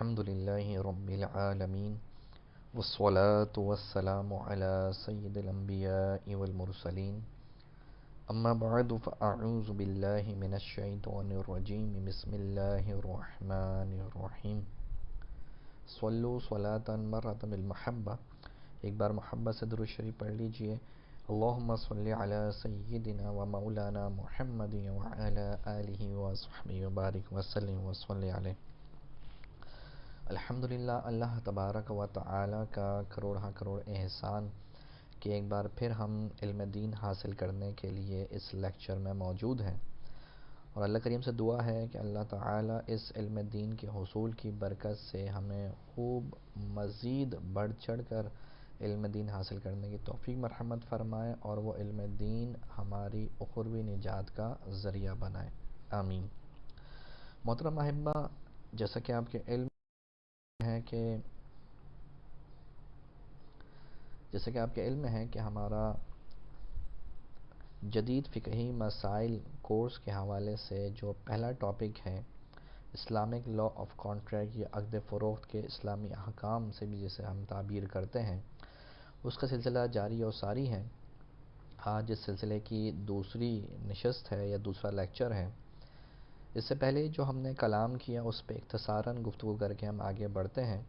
الحمد لله رب العالمين والصلاة والسلام على سيد الأنبياء والمرسلين أما بعد فأعوذ بالله من الشيطان الرجيم بسم الله الرحمن الرحيم صلوا صلاة مرة بالمحبة ایک بار محبت سے درود شریف پڑھ لیجئے اللہم صلی علی سیدنا و مولانا محمد وعلی آلہ وصحبہ وبارک وسلم وصلی علیہ۔ الحمدللہ، اللہ تبارک و تعالی کا کروڑہ کروڑ احسان کہ ایک بار پھر ہم علم دین حاصل کرنے کے لیے اس لیکچر میں موجود ہیں، اور اللہ کریم سے دعا ہے کہ اللہ تعالی اس علم دین کے حصول کی برکت سے ہمیں خوب مزید بڑھ چڑھ کر علم دین حاصل کرنے کی توفیق مرحمت فرمائے، اور وہ علم دین ہماری اخروی نجات کا ذریعہ بنائے، آمین۔ محترم احبہ، جیسا کہ آپ کے علم ہے کہ ہمارا جدید فقہی مسائل کورس کے حوالے سے جو پہلا ٹاپک ہے اسلامک لا آف کانٹریکٹ یا عقد فروخت کے اسلامی احکام سے بھی جسے ہم تعبیر کرتے ہیں، اس کا سلسلہ جاری و ساری ہے۔ آج اس سلسلے کی دوسری نشست ہے یا دوسرا لیکچر ہے۔ اس سے پہلے جو ہم نے کلام کیا اس پہ اختصاراً گفتگو کر کے ہم آگے بڑھتے ہیں۔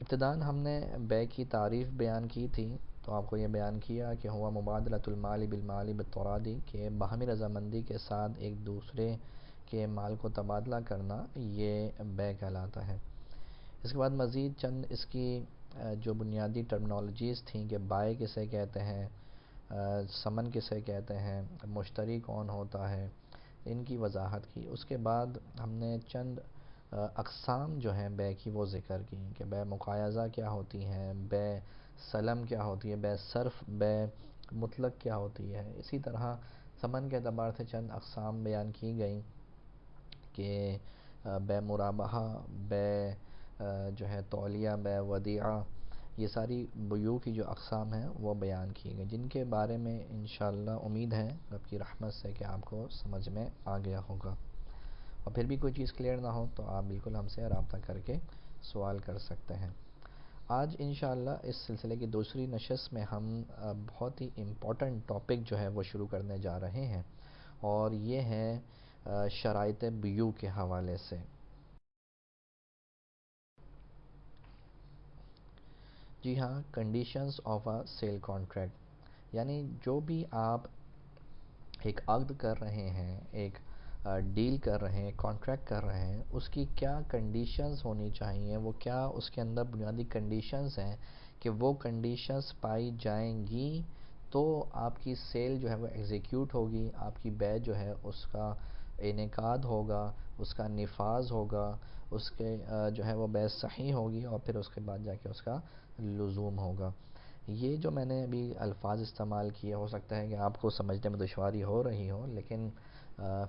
ابتداً ہم نے بے کی تعریف بیان کی تھی، تو آپ کو یہ بیان کیا کہ ہوا مبادلۃ المال بالمال بالتراضی، کہ باہمی رضامندی کے ساتھ ایک دوسرے کے مال کو تبادلہ کرنا، یہ بے کہلاتا ہے۔ اس کے بعد مزید چند اس کی جو بنیادی ٹرمنالوجیز تھیں کہ بائع کسے کہتے ہیں، ثمن کسے کہتے ہیں، مشتری کون ہوتا ہے، ان کی وضاحت کی۔ اس کے بعد ہم نے چند اقسام جو ہیں بے کی وہ ذکر کی کہ بے مقایضہ کیا ہوتی ہیں، بے سلم کیا ہوتی ہے، بے صرف، بے مطلق کیا ہوتی ہے۔ اسی طرح ثمن کے اعتبار سے چند اقسام بیان کی گئیں کہ بے مرابحہ، بے جو ہے تولیہ، بے ودیعہ، یہ ساری بیوع کی جو اقسام ہیں وہ بیان کی گئی، جن کے بارے میں انشاءاللہ امید ہے رب کی رحمت سے کہ آپ کو سمجھ میں آ گیا ہوگا، اور پھر بھی کوئی چیز کلیئر نہ ہو تو آپ بالکل ہم سے رابطہ کر کے سوال کر سکتے ہیں۔ آج انشاءاللہ اس سلسلے کی دوسری نشست میں ہم بہت ہی امپورٹنٹ ٹاپک جو ہے وہ شروع کرنے جا رہے ہیں، اور یہ ہے شرائط بیوع کے حوالے سے۔ جی ہاں، conditions of a sale contract, یعنی جو بھی آپ ایک عقد کر رہے ہیں، ایک ڈیل کر رہے ہیں، کانٹریکٹ کر رہے ہیں، اس کی کیا کنڈیشنز ہونی چاہیے، وہ کیا اس کے اندر بنیادی کنڈیشنز ہیں کہ وہ کنڈیشنز پائی جائیں گی تو آپ کی سیل جو ہے وہ ایگزیکیوٹ ہوگی، آپ کی بیع جو ہے اس کا انعقاد ہوگا، اس کا نفاذ ہوگا، اس کے جو ہے وہ بیع صحیح ہوگی، اور پھر اس کے بعد جا کے اس کا لزوم ہوگا۔ یہ جو میں نے ابھی الفاظ استعمال کیے، ہو سکتا ہے کہ آپ کو سمجھنے میں دشواری ہو رہی ہو، لیکن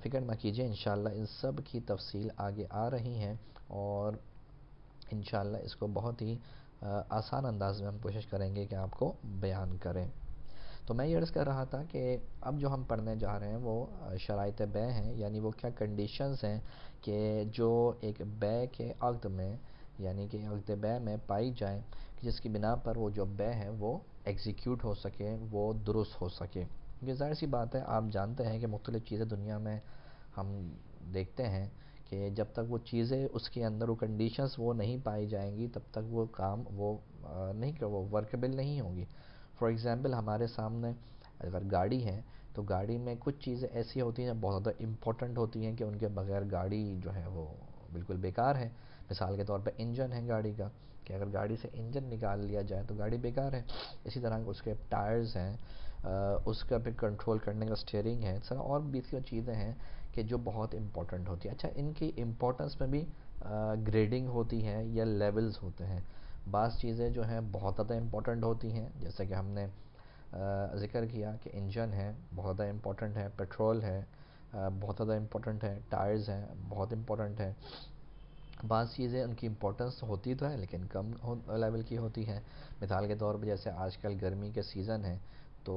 فکر نہ کیجیے، انشاءاللہ ان سب کی تفصیل آگے آ رہی ہیں، اور انشاءاللہ اس کو بہت ہی آسان انداز میں ہم کوشش کریں گے کہ آپ کو بیان کریں۔ تو میں یہ عرض کر رہا تھا کہ اب جو ہم پڑھنے جا رہے ہیں وہ شرائط بیع ہیں، یعنی وہ کیا کنڈیشنز ہیں کہ جو ایک بیع کے عقد میں، یعنی کہ عقد بیع میں پائی جائیں، جس کی بنا پر وہ جو بیع ہے وہ ایگزیکیوٹ ہو سکے، وہ درست ہو سکے۔ یہ ظاہر سی بات ہے، آپ جانتے ہیں کہ مختلف چیزیں دنیا میں ہم دیکھتے ہیں کہ جب تک وہ چیزیں اس کے اندر وہ کنڈیشنز وہ نہیں پائی جائیں گی تب تک وہ کام وہ نہیں کہ وہ ورکیبل نہیں ہوں گی۔ فار ایگزامپل ہمارے سامنے اگر گاڑی ہے تو گاڑی میں کچھ چیزیں ایسی ہوتی ہیں جو بہت زیادہ امپورٹنٹ ہوتی ہیں کہ ان کے بغیر گاڑی جو ہے وہ بالکل بیکار ہے۔ مثال کے طور پہ انجن ہے گاڑی کا، کہ اگر گاڑی سے انجن نکال لیا جائے تو گاڑی بیکار ہے۔ اسی طرح اس کے ٹائرز ہیں، اس کا پھر کنٹرول کرنے کا اسٹیئرنگ ہے، اس طرح اور بھی چیزیں ہیں کہ جو بہت امپورٹنٹ ہوتی ہیں۔ اچھا، ان کی امپورٹنس میں بھی گریڈنگ ہوتی ہے یا لیولز ہوتے ہیں۔ بعض چیزیں جو ہیں بہت زیادہ امپورٹنٹ ہوتی ہیں، جیسے کہ ہم نے ذکر کیا کہ انجن ہے بہت زیادہ امپورٹنٹ ہے، پیٹرول ہے بہت زیادہ امپورٹنٹ ہے، ٹائرز ہیں بہت امپورٹنٹ ہے۔ بعض چیزیں ان کی امپورٹنس ہوتی تو ہے لیکن کم لیول کی ہوتی ہے۔ مثال کے طور پہ جیسے آج کل گرمی کے سیزن ہے تو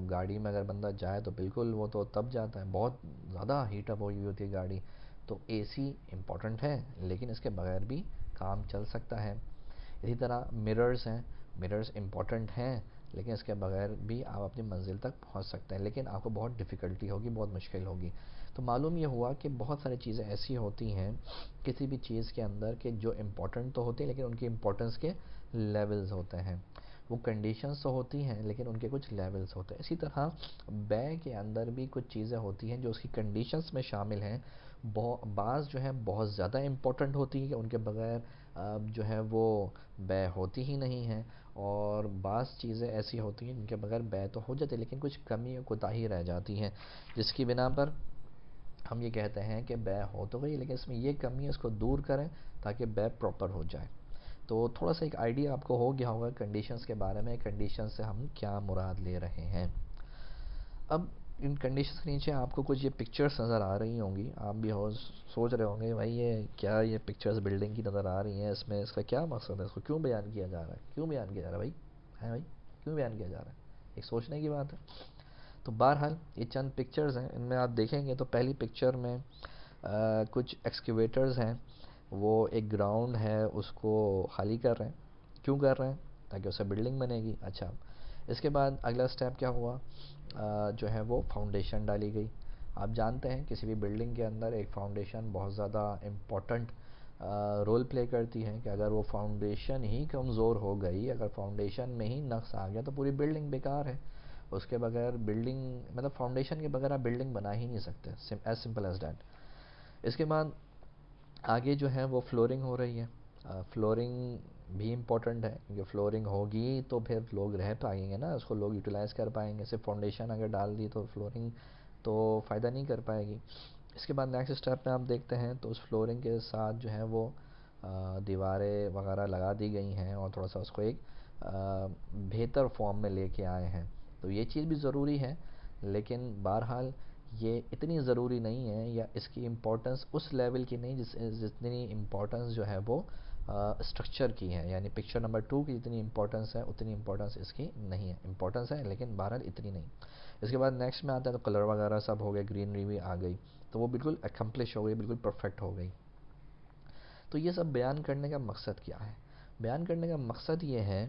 گاڑی میں اگر بندہ جائے تو بالکل وہ تو تب جاتا ہے، بہت زیادہ ہیٹ اپ ہوئی ہوتی ہے گاڑی، تو اے سی امپورٹنٹ ہے لیکن اس کے بغیر بھی کام چل سکتا ہے. اسی طرح مررز ہیں، مررز امپورٹنٹ ہیں لیکن اس کے بغیر بھی آپ اپنی منزل تک پہنچ سکتے ہیں، لیکن آپ کو بہت ڈیفیکلٹی ہوگی، بہت مشکل ہوگی. تو معلوم یہ ہوا کہ بہت ساری چیزیں ایسی ہوتی ہیں کسی بھی چیز کے اندر کہ جو امپورٹنٹ تو ہوتی ہیں لیکن ان کی امپورٹنس کے لیولز ہوتے ہیں. وہ کنڈیشنز تو ہوتی ہیں لیکن ان کے کچھ لیولز ہوتے ہیں. اسی طرح بے کے اندر بھی کچھ چیزیں ہوتی ہیں جو اس کی کنڈیشنز میں شامل ہیں. بعض جو ہیں بہت زیادہ امپورٹنٹ ہوتی ہیں کہ ان کے بغیر جو ہے وہ بے ہوتی ہی نہیں ہیں، اور بعض چیزیں ایسی ہوتی ہیں جن کے بغیر بے تو ہو جاتے لیکن کچھ کمی اور کوتاہی رہ جاتی ہیں، جس کی بنا پر ہم یہ کہتے ہیں کہ بے ہو تو گئی لیکن اس میں یہ کمی ہے، اس کو دور کریں تاکہ بے پراپر ہو جائے. تو تھوڑا سا ایک آئیڈیا آپ کو ہو گیا ہوگا کنڈیشنز کے بارے میں، کنڈیشنز سے ہم کیا مراد لے رہے ہیں. اب ان کنڈیشنز کے نیچے آپ کو کچھ یہ پکچرز نظر آ رہی ہوں گی، آپ بھی سوچ رہے ہوں گے بھائی یہ پکچرز بلڈنگ کی نظر آ رہی ہیں، اس میں اس کا کیا مقصد ہے، اس کو کیوں بیان کیا جا رہا ہے، کیوں بیان کیا جا رہا ہے بھائی کیوں بیان کیا جا رہا ہے، ایک سوچنے کی بات ہے. تو بہرحال یہ چند پکچرز ہیں، ان میں آپ دیکھیں گے تو پہلی پکچر میں کچھ ایکسکیویٹرز ہیں، وہ ایک گراؤنڈ ہے اس کو خالی کر رہے ہیں. کیوں کر رہے ہیں؟ تاکہ اسے بلڈنگ بنے گی. اچھا، اس کے بعد اگلا سٹیپ کیا ہوا، جو ہے وہ فاؤنڈیشن ڈالی گئی. آپ جانتے ہیں کسی بھی بلڈنگ کے اندر ایک فاؤنڈیشن بہت زیادہ امپورٹنٹ رول پلے کرتی ہے، کہ اگر وہ فاؤنڈیشن ہی کمزور ہو گئی، اگر فاؤنڈیشن میں ہی نقص آ گیا تو پوری بلڈنگ بیکار ہے. اس کے بغیر بلڈنگ مطلب فاؤنڈیشن کے بغیر آپ بلڈنگ بنا ہی نہیں سکتے، ایز سمپل ایز دیٹ. اس کے بعد آگے جو ہے وہ فلورنگ ہو رہی ہے. فلورنگ بھی امپورٹنٹ ہے کیونکہ فلورنگ ہوگی تو پھر لوگ رہ پائیں گے نا، اس کو لوگ یوٹیلائز کر پائیں گے. صرف فاؤنڈیشن اگر ڈال دی تو فلورنگ تو فائدہ نہیں کر پائے گی. اس کے بعد نیکسٹ اسٹیپ میں آپ دیکھتے ہیں تو اس فلورنگ کے ساتھ جو ہے وہ دیواریں وغیرہ لگا دی گئی ہیں اور تھوڑا سا اس کو ایک بہتر فارم میں لے کے آئے ہیں. تو یہ چیز بھی ضروری ہے لیکن بہرحال یہ اتنی ضروری نہیں ہے، یا اس کی امپورٹنس اس لیول کی نہیں جتنی امپورٹنس جو ہے وہ اسٹرکچر کی ہے. یعنی پکچر نمبر 2 کی جتنی امپورٹنس ہے اتنی امپورٹنس اس کی نہیں ہے. امپورٹنس ہے لیکن بہرحال اتنی نہیں. اس کے بعد نیکسٹ میں آتا ہے تو کلر وغیرہ سب ہو گئے، گرینری بھی آ گئی، تو وہ بالکل اکمپلش ہو گئی، بالکل پرفیکٹ ہو گئی. تو یہ سب بیان کرنے کا مقصد کیا ہے؟ بیان کرنے کا مقصد یہ ہے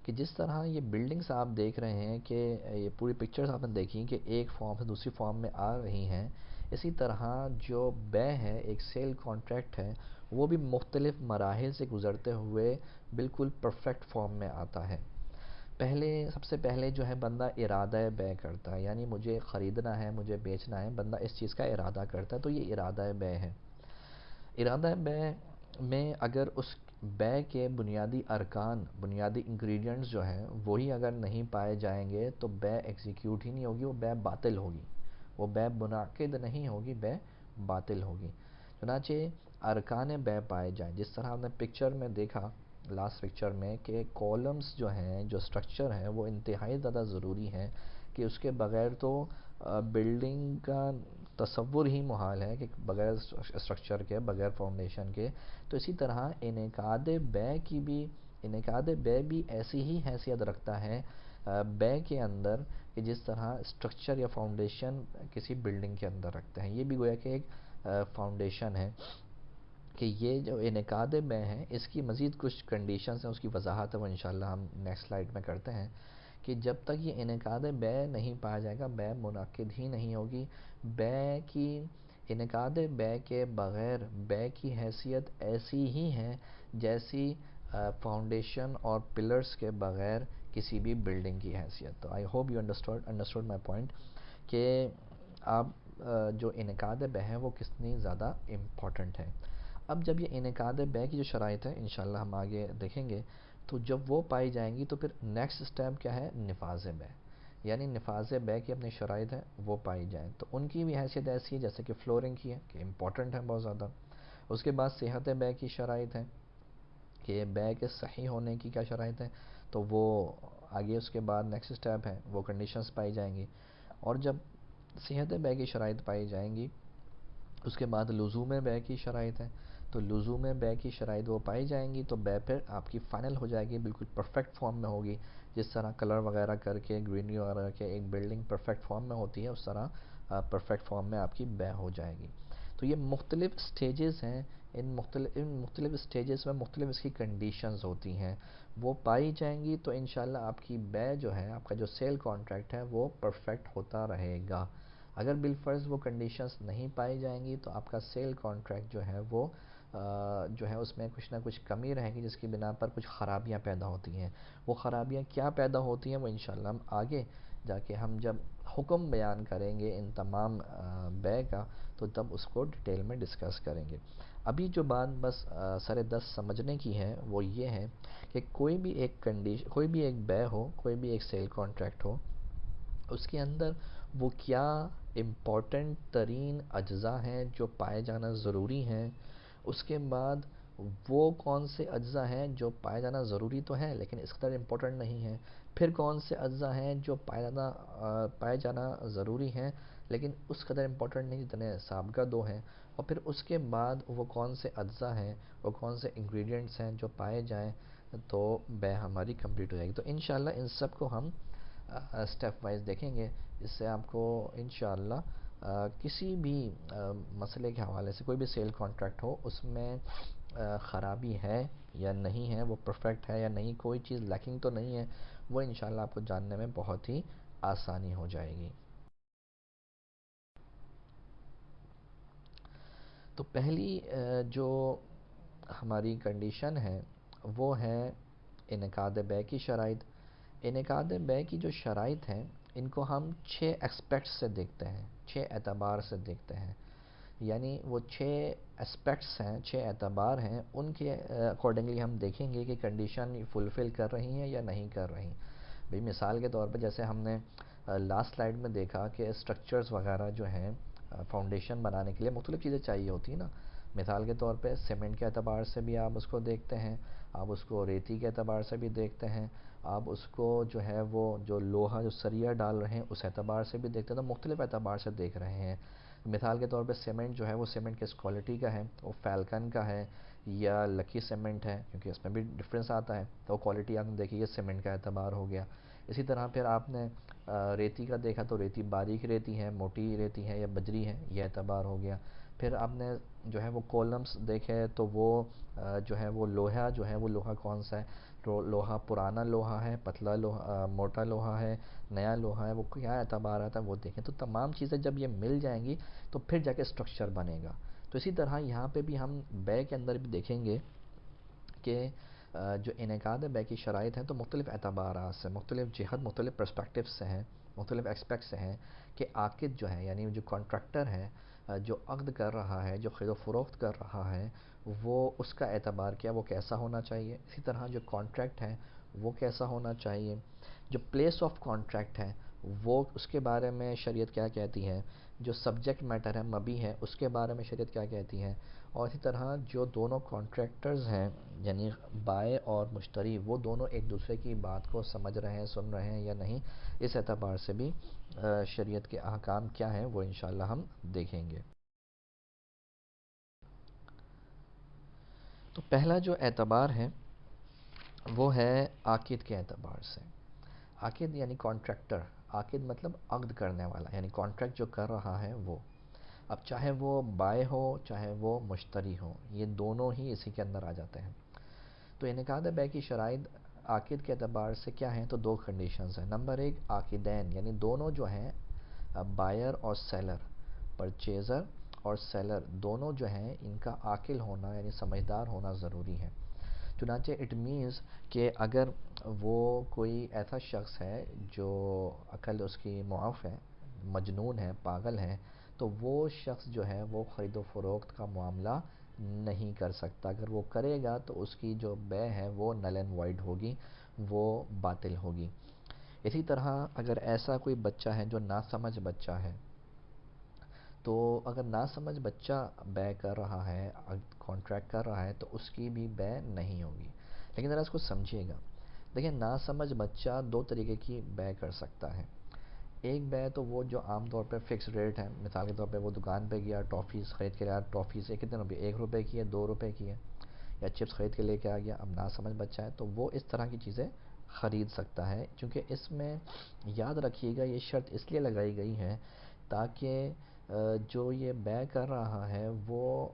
کہ جس طرح یہ بلڈنگز آپ دیکھ رہے ہیں کہ یہ پوری پکچرز آپ نے دیکھی کہ ایک فارم سے دوسری فارم میں آ رہی ہیں، اسی طرح جو بے ہے، ایک سیل کانٹریکٹ ہے، وہ بھی مختلف مراحل سے گزرتے ہوئے بالکل پرفیکٹ فارم میں آتا ہے. سب سے پہلے جو ہے بندہ ارادہ بے کرتا ہے، یعنی مجھے خریدنا ہے، مجھے بیچنا ہے، بندہ اس چیز کا ارادہ کرتا ہے، تو یہ ارادہ بے ہے. ارادہ بے میں اگر اس بے کے بنیادی ارکان، بنیادی انگریڈینٹس جو ہیں وہی اگر نہیں پائے جائیں گے تو بے ایگزیکیوٹ ہی نہیں ہوگی، وہ بے باطل ہوگی، وہ بے منعقد نہیں ہوگی، بے باطل ہوگی. چنانچہ ارکان بے پائے جائیں، جس طرح ہم نے پکچر میں دیکھا لاسٹ پکچر میں کہ کالمز جو ہیں، جو سٹرکچر ہیں وہ انتہائی زیادہ ضروری ہیں، کہ اس کے بغیر تو بلڈنگ کا تصور ہی محال ہے، کہ بغیر اسٹرکچر کے، بغیر فاؤنڈیشن کے. تو اسی طرح انعقاد بے بھی ایسی ہی حیثیت رکھتا ہے بے کے اندر، کہ جس طرح اسٹرکچر یا فاؤنڈیشن کسی بلڈنگ کے اندر رکھتے ہیں. یہ بھی گویا کہ ایک فاؤنڈیشن ہے. کہ یہ جو انعقاد بے ہے اس کی مزید کچھ کنڈیشنز ہیں، اس کی وضاحت ہے وہ انشاءاللہ ہم نیکسٹ سلائیڈ میں کرتے ہیں. کہ جب تک یہ انعقاد بے نہیں پایا جائے گا، بے منعقد ہی نہیں ہوگی. انعقاد بے کے بغیر بے کی حیثیت ایسی ہی ہے جیسی فاؤنڈیشن اور پلرز کے بغیر کسی بھی بلڈنگ کی حیثیت. تو I hope you understood my point, کہ آپ جو انعقاد بے ہے وہ کتنی زیادہ امپورٹنٹ ہے. اب جب یہ انعقاد بے کی جو شرائط ہے انشاءاللہ ہم آگے دیکھیں گے، تو جب وہ پائی جائیں گی تو پھر نیکسٹ سٹیپ کیا ہے، نفاذ بے. یعنی نفاذ بے کی اپنی شرائط ہے وہ پائی جائیں تو ان کی بھی حیثیت ایسی ہے جیسے کہ فلورنگ کی ہے، کہ امپورٹنٹ ہے بہت زیادہ. اس کے بعد صحت بے کی شرائط ہے، کہ بے کے صحیح ہونے کی کیا شرائط ہے، تو وہ آگے اس کے بعد نیکسٹ سٹیپ ہے وہ کنڈیشنز پائی جائیں گی. اور جب صحت بے کی شرائط پائی جائیں گی اس کے بعد لزوم بے کی شرائط ہے. تو لزوم بے کی شرائط وہ پائی جائیں گی تو بے پھر آپ کی فائنل ہو جائے گی، بالکل پرفیکٹ فارم میں ہوگی. جس طرح کلر وغیرہ کر کے گرینری وغیرہ کے ایک بلڈنگ پرفیکٹ فارم میں ہوتی ہے، اس طرح پرفیکٹ فارم میں آپ کی بے ہو جائے گی. تو یہ مختلف سٹیجز ہیں. ان مختلف سٹیجز میں مختلف اس کی کنڈیشنز ہوتی ہیں، وہ پائی جائیں گی تو انشاءاللہ آپ کی بے جو ہے، آپ کا جو سیل کانٹریکٹ ہے وہ پرفیکٹ ہوتا رہے گا. اگر بالفرض وہ کنڈیشنز نہیں پائی جائیں گی تو آپ کا سیل کانٹریکٹ جو ہے وہ جو ہے اس میں کچھ نہ کچھ کمی رہے گی، جس کی بنا پر کچھ خرابیاں پیدا ہوتی ہیں. وہ خرابیاں کیا پیدا ہوتی ہیں وہ انشاءاللہ ہم آگے جا کے ہم جب حکم بیان کریں گے ان تمام بے کا تو تب اس کو ڈیٹیل میں ڈسکس کریں گے. ابھی جو بات بس سر دست سمجھنے کی ہے وہ یہ ہے کہ کوئی بھی ایک بے ہو، کوئی بھی ایک سیل کانٹریکٹ ہو، اس کے اندر وہ کیا امپورٹنٹ ترین اجزاء ہیں جو پائے جانا ضروری ہیں. اس کے بعد وہ کون سے اجزاء ہیں جو پائے جانا ضروری تو ہیں لیکن اس قدر امپورٹنٹ نہیں ہیں. پھر کون سے اجزاء ہیں جو پائے جانا ضروری ہیں لیکن اس قدر امپورٹنٹ نہیں جتنے سابقہ دو ہیں. اور پھر اس کے بعد وہ کون سے اجزاء ہیں، وہ کون سے انگریڈینٹس ہیں جو پائے جائیں تو بے ہماری کمپلیٹ ہو جائے گی. تو انشاءاللہ ان سب کو ہم اسٹیپ وائز دیکھیں گے. اس سے آپ کو انشاءاللہ کسی بھی مسئلے کے حوالے سے کوئی بھی سیل کانٹریکٹ ہو اس میں خرابی ہے یا نہیں ہے، وہ پرفیکٹ ہے یا نہیں، کوئی چیز لیکنگ تو نہیں ہے، وہ انشاءاللہ آپ کو جاننے میں بہت ہی آسانی ہو جائے گی. تو پہلی جو ہماری کنڈیشن ہے وہ ہے انعقاد بے کی شرائط. انعقاد بے کی جو شرائط ہیں ان کو ہم 6 اسپیکٹس سے دیکھتے ہیں، 6 اعتبار سے دیکھتے ہیں. یعنی وہ 6 اسپیکٹس ہیں، 6 اعتبار ہیں، ان کے اکارڈنگلی ہم دیکھیں گے کہ کنڈیشن فلفل کر رہی ہیں یا نہیں کر رہی. بھئی مثال کے طور پہ جیسے ہم نے لاسٹ سلائیڈ میں دیکھا کہ اسٹرکچرز وغیرہ جو ہیں فاؤنڈیشن بنانے کے لیے مختلف چیزیں چاہیے ہوتی ہیں نا. مثال کے طور پہ سیمنٹ کے اعتبار سے بھی آپ اس کو دیکھتے ہیں، آپ اس کو ریتی کے اعتبار سے بھی دیکھتے ہیں، آپ اس کو جو ہے وہ جو لوہا جو سریا ڈال رہے ہیں اس اعتبار سے بھی دیکھتے ہیں. تو مختلف اعتبار سے دیکھ رہے ہیں. مثال کے طور پہ سیمنٹ جو ہے وہ سیمنٹ کس کوالٹی کا ہے، وہ فیلکن کا ہے یا لکی سیمنٹ ہے، کیونکہ اس میں بھی ڈفرینس آتا ہے. تو وہ کوالٹی آپ نے دیکھی، یہ سیمنٹ کا اعتبار ہو گیا. اسی طرح پھر آپ نے ریتی کا دیکھا تو ریتی باریک ریتی ہے، موٹی ریتی ہے یا بجری ہے، یہ اعتبار ہو گیا. پھر آپ نے جو ہے وہ کولمز دیکھے تو وہ جو ہے وہ لوہا جو ہے وہ لوہا کون سا ہے، لوہا پرانا لوہا ہے، پتلا لوہا، موٹا لوہا ہے، نیا لوہا ہے، وہ کیا اعتبار آتا ہے وہ دیکھیں. تو تمام چیزیں جب یہ مل جائیں گی تو پھر جا کے اسٹرکچر بنے گا. تو اسی طرح یہاں پہ بھی ہم بے کے اندر بھی دیکھیں گے کہ جو انعقاد بے کی شرائط ہیں تو مختلف اعتبارات سے، مختلف جہت، مختلف پرسپیکٹیو سے ہیں، مختلف ایکسپیکٹ سے ہیں کہ عاقد جو ہے یعنی جو کانٹریکٹر ہے جو عقد کر رہا ہے، جو خرید و فروخت کر رہا ہے، وہ اس کا اعتبار کیا، وہ کیسا ہونا چاہیے. اسی طرح جو کانٹریکٹ ہے وہ کیسا ہونا چاہیے. جو پلیس آف کانٹریکٹ ہے وہ اس کے بارے میں شریعت کیا کہتی ہے. جو سبجیکٹ میٹر ہے، مبی ہے، اس کے بارے میں شریعت کیا کہتی ہے. اور اسی طرح جو دونوں کانٹریکٹرز ہیں یعنی بائع اور مشتری، وہ دونوں ایک دوسرے کی بات کو سمجھ رہے ہیں، سن رہے ہیں یا نہیں، اس اعتبار سے بھی شریعت کے احکام کیا ہیں وہ انشاءاللہ ہم دیکھیں گے. تو پہلا جو اعتبار ہے وہ ہے عاقد کے اعتبار سے. عاقد یعنی کانٹریکٹر، عاقد مطلب عقد کرنے والا، یعنی کانٹریکٹ جو کر رہا ہے وہ. اب چاہے وہ بائع ہو چاہے وہ مشتری ہو، یہ دونوں ہی اسی کے اندر آ جاتے ہیں. تو انعقاد بے کی شرائط عاقد کے اعتبار سے کیا ہیں تو 2 کنڈیشنز ہیں. نمبر 1 عاقدین یعنی دونوں جو ہیں بائر اور سیلر، پرچیزر اور سیلر دونوں جو ہیں ان کا عاقل ہونا یعنی سمجھدار ہونا ضروری ہے. چنانچہ اٹ مینز کہ اگر وہ کوئی ایسا شخص ہے جو عقل اس کی معاف ہے، مجنون ہے، پاگل ہے، تو وہ شخص جو ہے وہ خرید و فروخت کا معاملہ نہیں کر سکتا. اگر وہ کرے گا تو اس کی جو بے ہے وہ نل اینڈ وائڈ ہوگی، وہ باطل ہوگی. اسی طرح اگر ایسا کوئی بچہ ہے جو ناسمجھ بچہ ہے، تو اگر ناسمجھ بچہ بے کر رہا ہے، کانٹریکٹ کر رہا ہے تو اس کی بھی بے نہیں ہوگی. لیکن ذرا اس کو سمجھیے گا. دیکھیں ناسمجھ بچہ 2 طریقے کی بے کر سکتا ہے. ایک بے تو وہ جو عام طور پہ فکس ریٹ ہے، مثال کے طور پہ وہ دکان پہ گیا ٹافیز خرید کے لیا، ٹافیز کتنے روپے، 1 روپے کی ہے، 2 روپے کی ہے، یا چپس خرید کے لے کے آ گیا. اب ناسمجھ بچہ ہے تو وہ اس طرح کی چیزیں خرید سکتا ہے، کیونکہ اس میں یاد رکھیے گا یہ شرط اس لیے لگائی گئی ہے تاکہ جو یہ بے کر رہا ہے وہ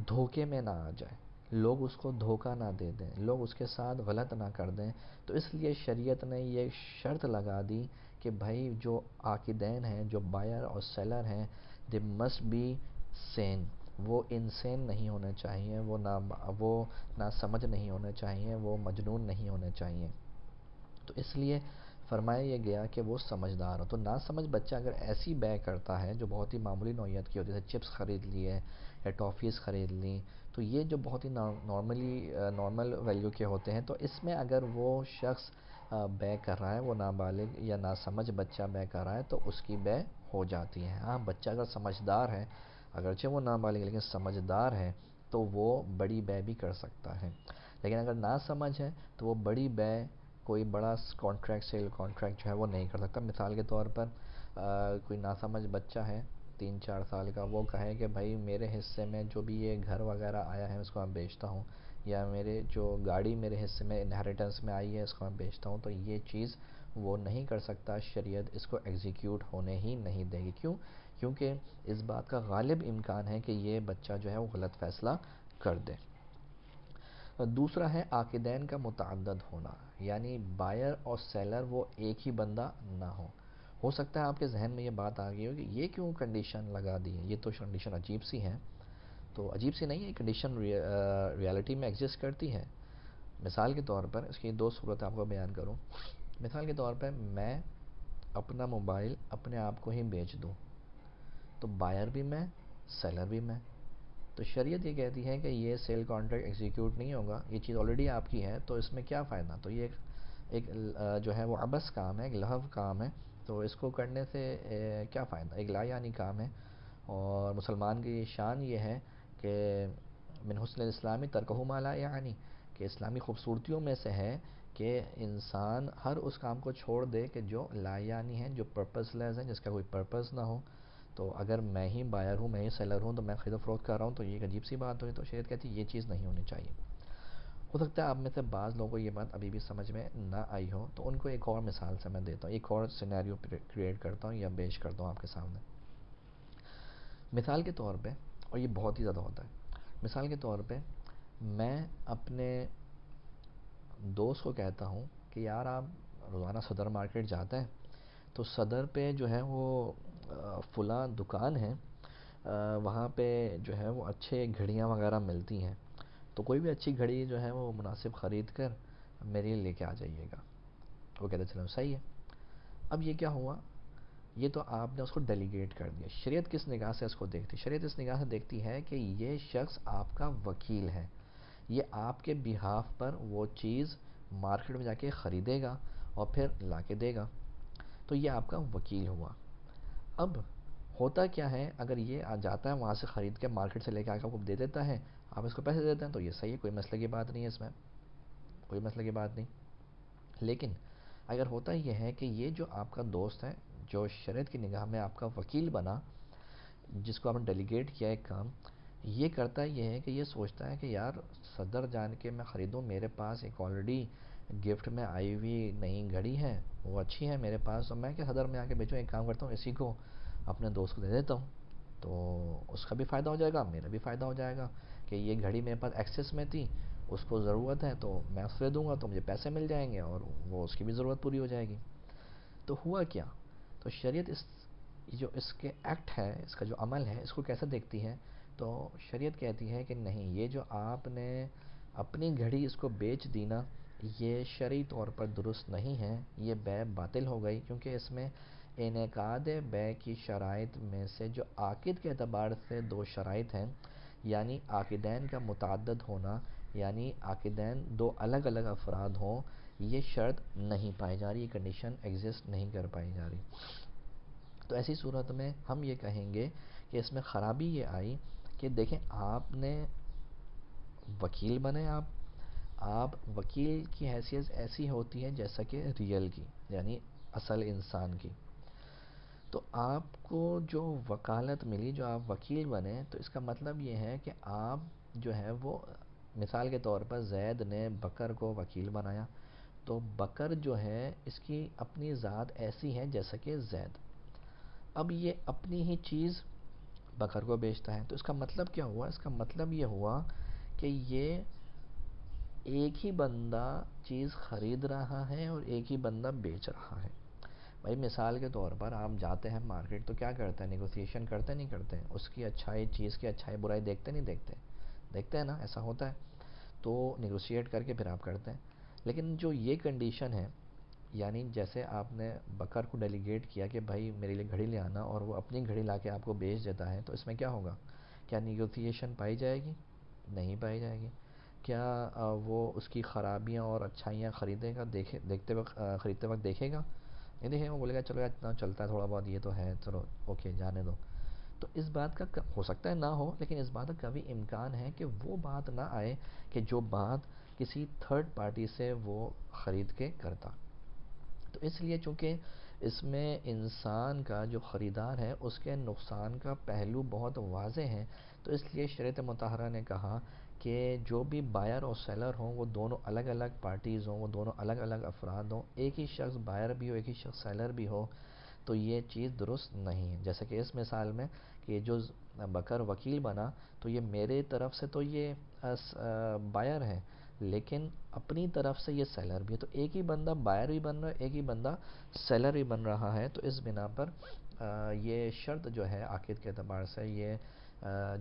دھوکے میں نہ آ جائے، لوگ اس کو دھوکہ نہ دے دیں، لوگ اس کے ساتھ غلط نہ کر دیں. تو اس لیے شریعت نے یہ شرط لگا دی کہ بھائی جو عاقدین ہیں، جو بائر اور سیلر ہیں، دے مسٹ بی سین، وہ انسین نہیں ہونے چاہیے، وہ نہ سمجھ نہیں ہونے چاہیے، وہ مجنون نہیں ہونے چاہیے. تو اس لیے فرمایا یہ گیا کہ وہ سمجھدار ہو. تو ناسمجھ بچہ اگر ایسی بے کرتا ہے جو بہت ہی معمولی نوعیت کی ہوتی ہے، جیسے چپس خرید لیے یا ٹافیز خرید لیں، تو یہ جو بہت ہی نارمل ویلیو کے ہوتے ہیں، تو اس میں اگر وہ شخص بے کر رہا ہے، وہ نابالغ یا ناسمجھ بچہ بے کر رہا ہے، تو اس کی بے ہو جاتی ہے. ہاں بچہ اگر سمجھدار ہے، اگرچہ وہ نابالغ لیکن سمجھدار ہے، تو وہ بڑی بے بھی کر سکتا ہے. لیکن اگر ناسمجھ ہے تو وہ بڑی بے، کوئی بڑا کانٹریکٹ، سیل کانٹریکٹ جو ہے وہ نہیں کر سکتا. مثال کے طور پر کوئی ناسمجھ بچہ ہے 3-4 سال کا، وہ کہے کہ بھائی میرے حصے میں جو بھی یہ گھر وغیرہ آیا ہے اس کو میں بیچتا ہوں، یا میرے جو گاڑی میرے حصے میں انہیریٹنس میں آئی ہے اس کو میں بیچتا ہوں، تو یہ چیز وہ نہیں کر سکتا. شریعت اس کو ایگزیکیوٹ ہونے ہی نہیں دے گی. کیونکہ اس بات کا غالب امکان ہے کہ یہ بچہ جو ہے وہ غلط فیصلہ کر دے. دوسرا ہے عاقدین کا متعدد ہونا، یعنی بائر اور سیلر وہ ایک ہی بندہ نہ ہو سکتا ہے آپ کے ذہن میں یہ بات آ گئی ہو کہ یہ کیوں کنڈیشن لگا دی ہے، یہ تو کنڈیشن عجیب سی ہے. تو عجیب سی نہیں ہے، کنڈیشن ریالٹی میں ایگزسٹ کرتی ہے. مثال کے طور پر اس کی 2 صورت آپ کو بیان کروں. مثال کے طور پر میں اپنا موبائل اپنے آپ کو ہی بیچ دوں، تو بائر بھی میں، سیلر بھی میں. تو شریعت یہ کہتی ہے کہ یہ سیل کانٹریکٹ ایگزیکیوٹ نہیں ہوگا، یہ چیز آلریڈی آپ کی ہے، تو اس میں کیا فائدہ. تو یہ ایک جو ہے وہ عبث کام ہے، ایک لہو کام ہے، تو اس کو کرنے سے کیا فائدہ، ایک لا یعنی کام ہے. اور مسلمان کی شان یہ ہے کہ من حسن الاسلامی ترکہ ما لا یعنی، کہ اسلامی خوبصورتیوں میں سے ہے کہ انسان ہر اس کام کو چھوڑ دے کہ جو لا یعنی ہے، جو پرپز لیس ہے، جس کا کوئی پرپز نہ ہو. تو اگر میں ہی بائر ہوں، میں ہی سیلر ہوں، تو میں خرید و فروخت کر رہا ہوں، تو یہ ایک عجیب سی بات ہوئی. تو شریعت کہتی ہے یہ چیز نہیں ہونی چاہیے. ہو سکتا ہے آپ میں سے بعض لوگوں کو یہ بات ابھی بھی سمجھ میں نہ آئی ہو، تو ان کو ایک اور مثال سے میں دیتا ہوں، ایک اور سینیریو کریٹ کرتا ہوں یا پیش کرتا ہوں آپ کے سامنے. مثال کے طور پہ، اور یہ بہت ہی زیادہ ہوتا ہے، مثال کے طور پہ میں اپنے دوست کو کہتا ہوں کہ یار آپ روزانہ صدر مارکیٹ جاتے ہیں، تو صدر پہ جو ہے وہ فلاں دکان ہے، وہاں پہ جو ہے وہ اچھے گھڑیاں وغیرہ ملتی ہیں، تو کوئی بھی اچھی گھڑی جو ہے وہ مناسب خرید کر میرے لے کے آ جائیے گا. وہ کہتے چلو صحیح ہے. اب یہ کیا ہوا، یہ تو آپ نے اس کو ڈیلیگیٹ کر دیا. شریعت کس نگاہ سے اس کو دیکھتی؟ شریعت اس نگاہ سے دیکھتی ہے کہ یہ شخص آپ کا وکیل ہے، یہ آپ کے بیہاف پر وہ چیز مارکیٹ میں جا کے خریدے گا اور پھر لا کے دے گا، تو یہ آپ کا وکیل ہوا. اب ہوتا کیا ہے، اگر یہ آ جاتا ہے وہاں سے خرید کے مارکیٹ سے لے کے آ کے آپ کو دے دیتا ہے، آپ اس کو پیسے دیتے ہیں، تو یہ صحیح ہے، کوئی مسئلے کی بات نہیں ہے، اس میں کوئی مسئلے کی بات نہیں. لیکن اگر ہوتا یہ ہے کہ یہ جو آپ کا دوست ہے، جو شریعت کی نگاہ میں آپ کا وکیل بنا، جس کو آپ نے ڈیلیگیٹ کیا ایک کام، یہ کرتا یہ ہے کہ یہ سوچتا ہے کہ یار صدر جان کے میں خریدوں، میرے پاس ایک آلریڈی گفٹ میں آئی ہوئی نئی گھڑی ہے، وہ اچھی ہے میرے پاس، تو میں کہ صدر میں آ کے بیچوں، ایک کام کرتا ہوں اسی کو اپنے دوست کو دے دیتا ہوں، تو اس کا بھی فائدہ ہو جائے گا، میرا بھی فائدہ ہو جائے گا کہ یہ گھڑی میرے پاس ایکسیس میں تھی، اس کو ضرورت ہے تو میں اس کو دے دوں گا، تو مجھے پیسے مل جائیں گے اور وہ اس کی بھی ضرورت پوری ہو جائے گی. تو ہوا کیا، تو شریعت جو اس کے ایکٹ ہے، اس کا جو عمل ہے، اس کو کیسے دیکھتی ہے. تو شریعت کہتی ہے کہ نہیں، یہ جو آپ نے اپنی گھڑی اس کو بیچ دی نا، یہ شرعی طور پر درست نہیں ہے، یہ بے باطل ہو گئی، کیونکہ اس میں انعقاد بے کی شرائط میں سے جو عاقد کے اعتبار سے 2 شرائط ہیں، یعنی عاقدین کا متعدد ہونا، یعنی عاقدین 2 الگ الگ افراد ہوں، یہ شرط نہیں پائی جا رہی، یہ کنڈیشن ایگزسٹ نہیں کر پائی جا رہی. تو ایسی صورت میں ہم یہ کہیں گے کہ اس میں خرابی یہ آئی کہ دیکھیں آپ نے وکیل بنے، آپ وکیل کی حیثیت ایسی ہوتی ہے جیسا کہ ریئل کی، یعنی اصل انسان کی. تو آپ کو جو وکالت ملی، جو آپ وکیل بنے، تو اس کا مطلب یہ ہے کہ آپ جو ہے وہ، مثال کے طور پر زید نے بکر کو وکیل بنایا، تو بکر جو ہے اس کی اپنی ذات ایسی ہے جیسا کہ زید. اب یہ اپنی ہی چیز بکر کو بیچتا ہے، تو اس کا مطلب کیا ہوا؟ اس کا مطلب یہ ہوا کہ یہ ایک ہی بندہ چیز خرید رہا ہے اور ایک ہی بندہ بیچ رہا ہے. بھائی مثال کے طور پر آپ جاتے ہیں مارکیٹ تو کیا کرتے ہیں؟ نیگوسیشن کرتے نہیں کرتے؟ اس کی اچھائی، چیز کی اچھائی برائی دیکھتے نہیں دیکھتے؟ دیکھتے ہیں نا، ایسا ہوتا ہے. تو نیگوشیٹ کر کے پھر آپ کرتے ہیں. لیکن جو یہ کنڈیشن ہے، یعنی جیسے آپ نے بکر کو ڈیلیگیٹ کیا کہ بھائی میرے لیے گھڑی لے آنا، اور وہ اپنی گھڑی لا کے آپ کو بیچ دیتا ہے، تو اس میں کیا ہوگا؟ کیا نیگوسیشن پائی جائے گی؟ نہیں پائی جائے گی. کیا وہ اس کی خرابیاں اور اچھائیاں خریدے گا؟ دیکھتے وقت، خریدتے وقت دیکھے گا؟ نہیں دیکھے گا. وہ بولے گا چلو یار اتنا چلتا ہے تھوڑا بہت، یہ تو ہے، چلو اوکے جانے دو. تو اس بات کا ہو سکتا ہے نہ ہو، لیکن اس بات کا کبھی امکان ہے کہ وہ بات نہ آئے کہ جو بات کسی تھرڈ پارٹی سے وہ خرید کے کرتا. تو اس لیے چونکہ اس میں انسان کا جو خریدار ہے اس کے نقصان کا پہلو بہت واضح ہے، تو اس لیے شریعت مطہرہ نے کہا کہ جو بھی بائر اور سیلر ہوں وہ دونوں الگ الگ پارٹیز ہوں، وہ دونوں الگ الگ افراد ہوں. ایک ہی شخص بائر بھی ہو، ایک ہی شخص سیلر بھی ہو، تو یہ چیز درست نہیں ہے. جیسے کہ اس مثال میں کہ جو بکر وکیل بنا، تو یہ میرے طرف سے تو یہ بائر ہے، لیکن اپنی طرف سے یہ سیلر بھی ہے. تو ایک ہی بندہ بائر بھی بن رہا ہے، ایک ہی بندہ سیلر بھی بن رہا ہے. تو اس بنا پر یہ شرط جو ہے عقد کے اعتبار سے یہ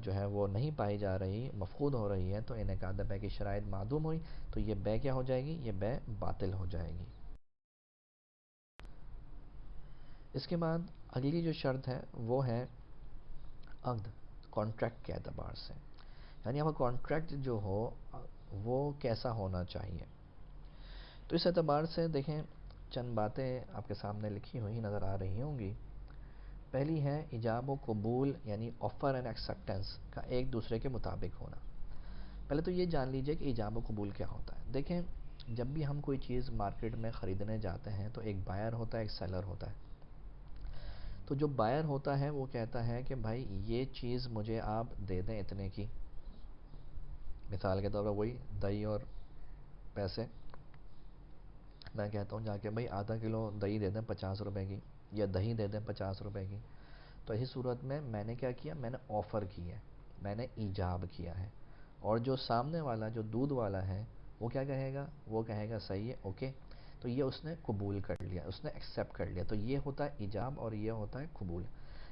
جو ہے وہ نہیں پائی جا رہی، مفقود ہو رہی ہے. تو انعقاد بیع کی شرائط معدوم ہوئی، تو یہ بیع کیا ہو جائے گی؟ یہ بیع باطل ہو جائے گی. اس کے بعد اگلی جو شرط ہے وہ ہے عقد، کانٹریکٹ کے اعتبار سے. یعنی اب کانٹریکٹ جو ہو وہ کیسا ہونا چاہیے؟ تو اس اعتبار سے دیکھیں، چند باتیں آپ کے سامنے لکھی ہوئی نظر آ رہی ہوں گی. پہلی ہے ایجاب و قبول، یعنی آفر اینڈ ایکسیپٹنس کا ایک دوسرے کے مطابق ہونا. پہلے تو یہ جان لیجئے کہ ایجاب و قبول کیا ہوتا ہے. دیکھیں، جب بھی ہم کوئی چیز مارکیٹ میں خریدنے جاتے ہیں تو ایک بائر ہوتا ہے، ایک سیلر ہوتا ہے. تو جو بائر ہوتا ہے وہ کہتا ہے کہ بھائی یہ چیز مجھے آپ دے دیں اتنے کی. مثال کے طور پر وہی دہی اور پیسے، میں کہتا ہوں جا کے بھائی آدھا کلو دہی دے دیں 50 روپے کی، یا دہی دے دیں 50 روپے کی. تو اسی صورت میں نے کیا کیا؟ میں نے آفر کی ہے، میں نے ایجاب کیا ہے. اور جو سامنے والا، جو دودھ والا ہے، وہ کیا کہے گا؟ وہ کہے گا صحیح ہے، اوکے. تو یہ اس نے قبول کر لیا، اس نے ایکسیپٹ کر لیا. تو یہ ہوتا ہے ایجاب اور یہ ہوتا ہے قبول.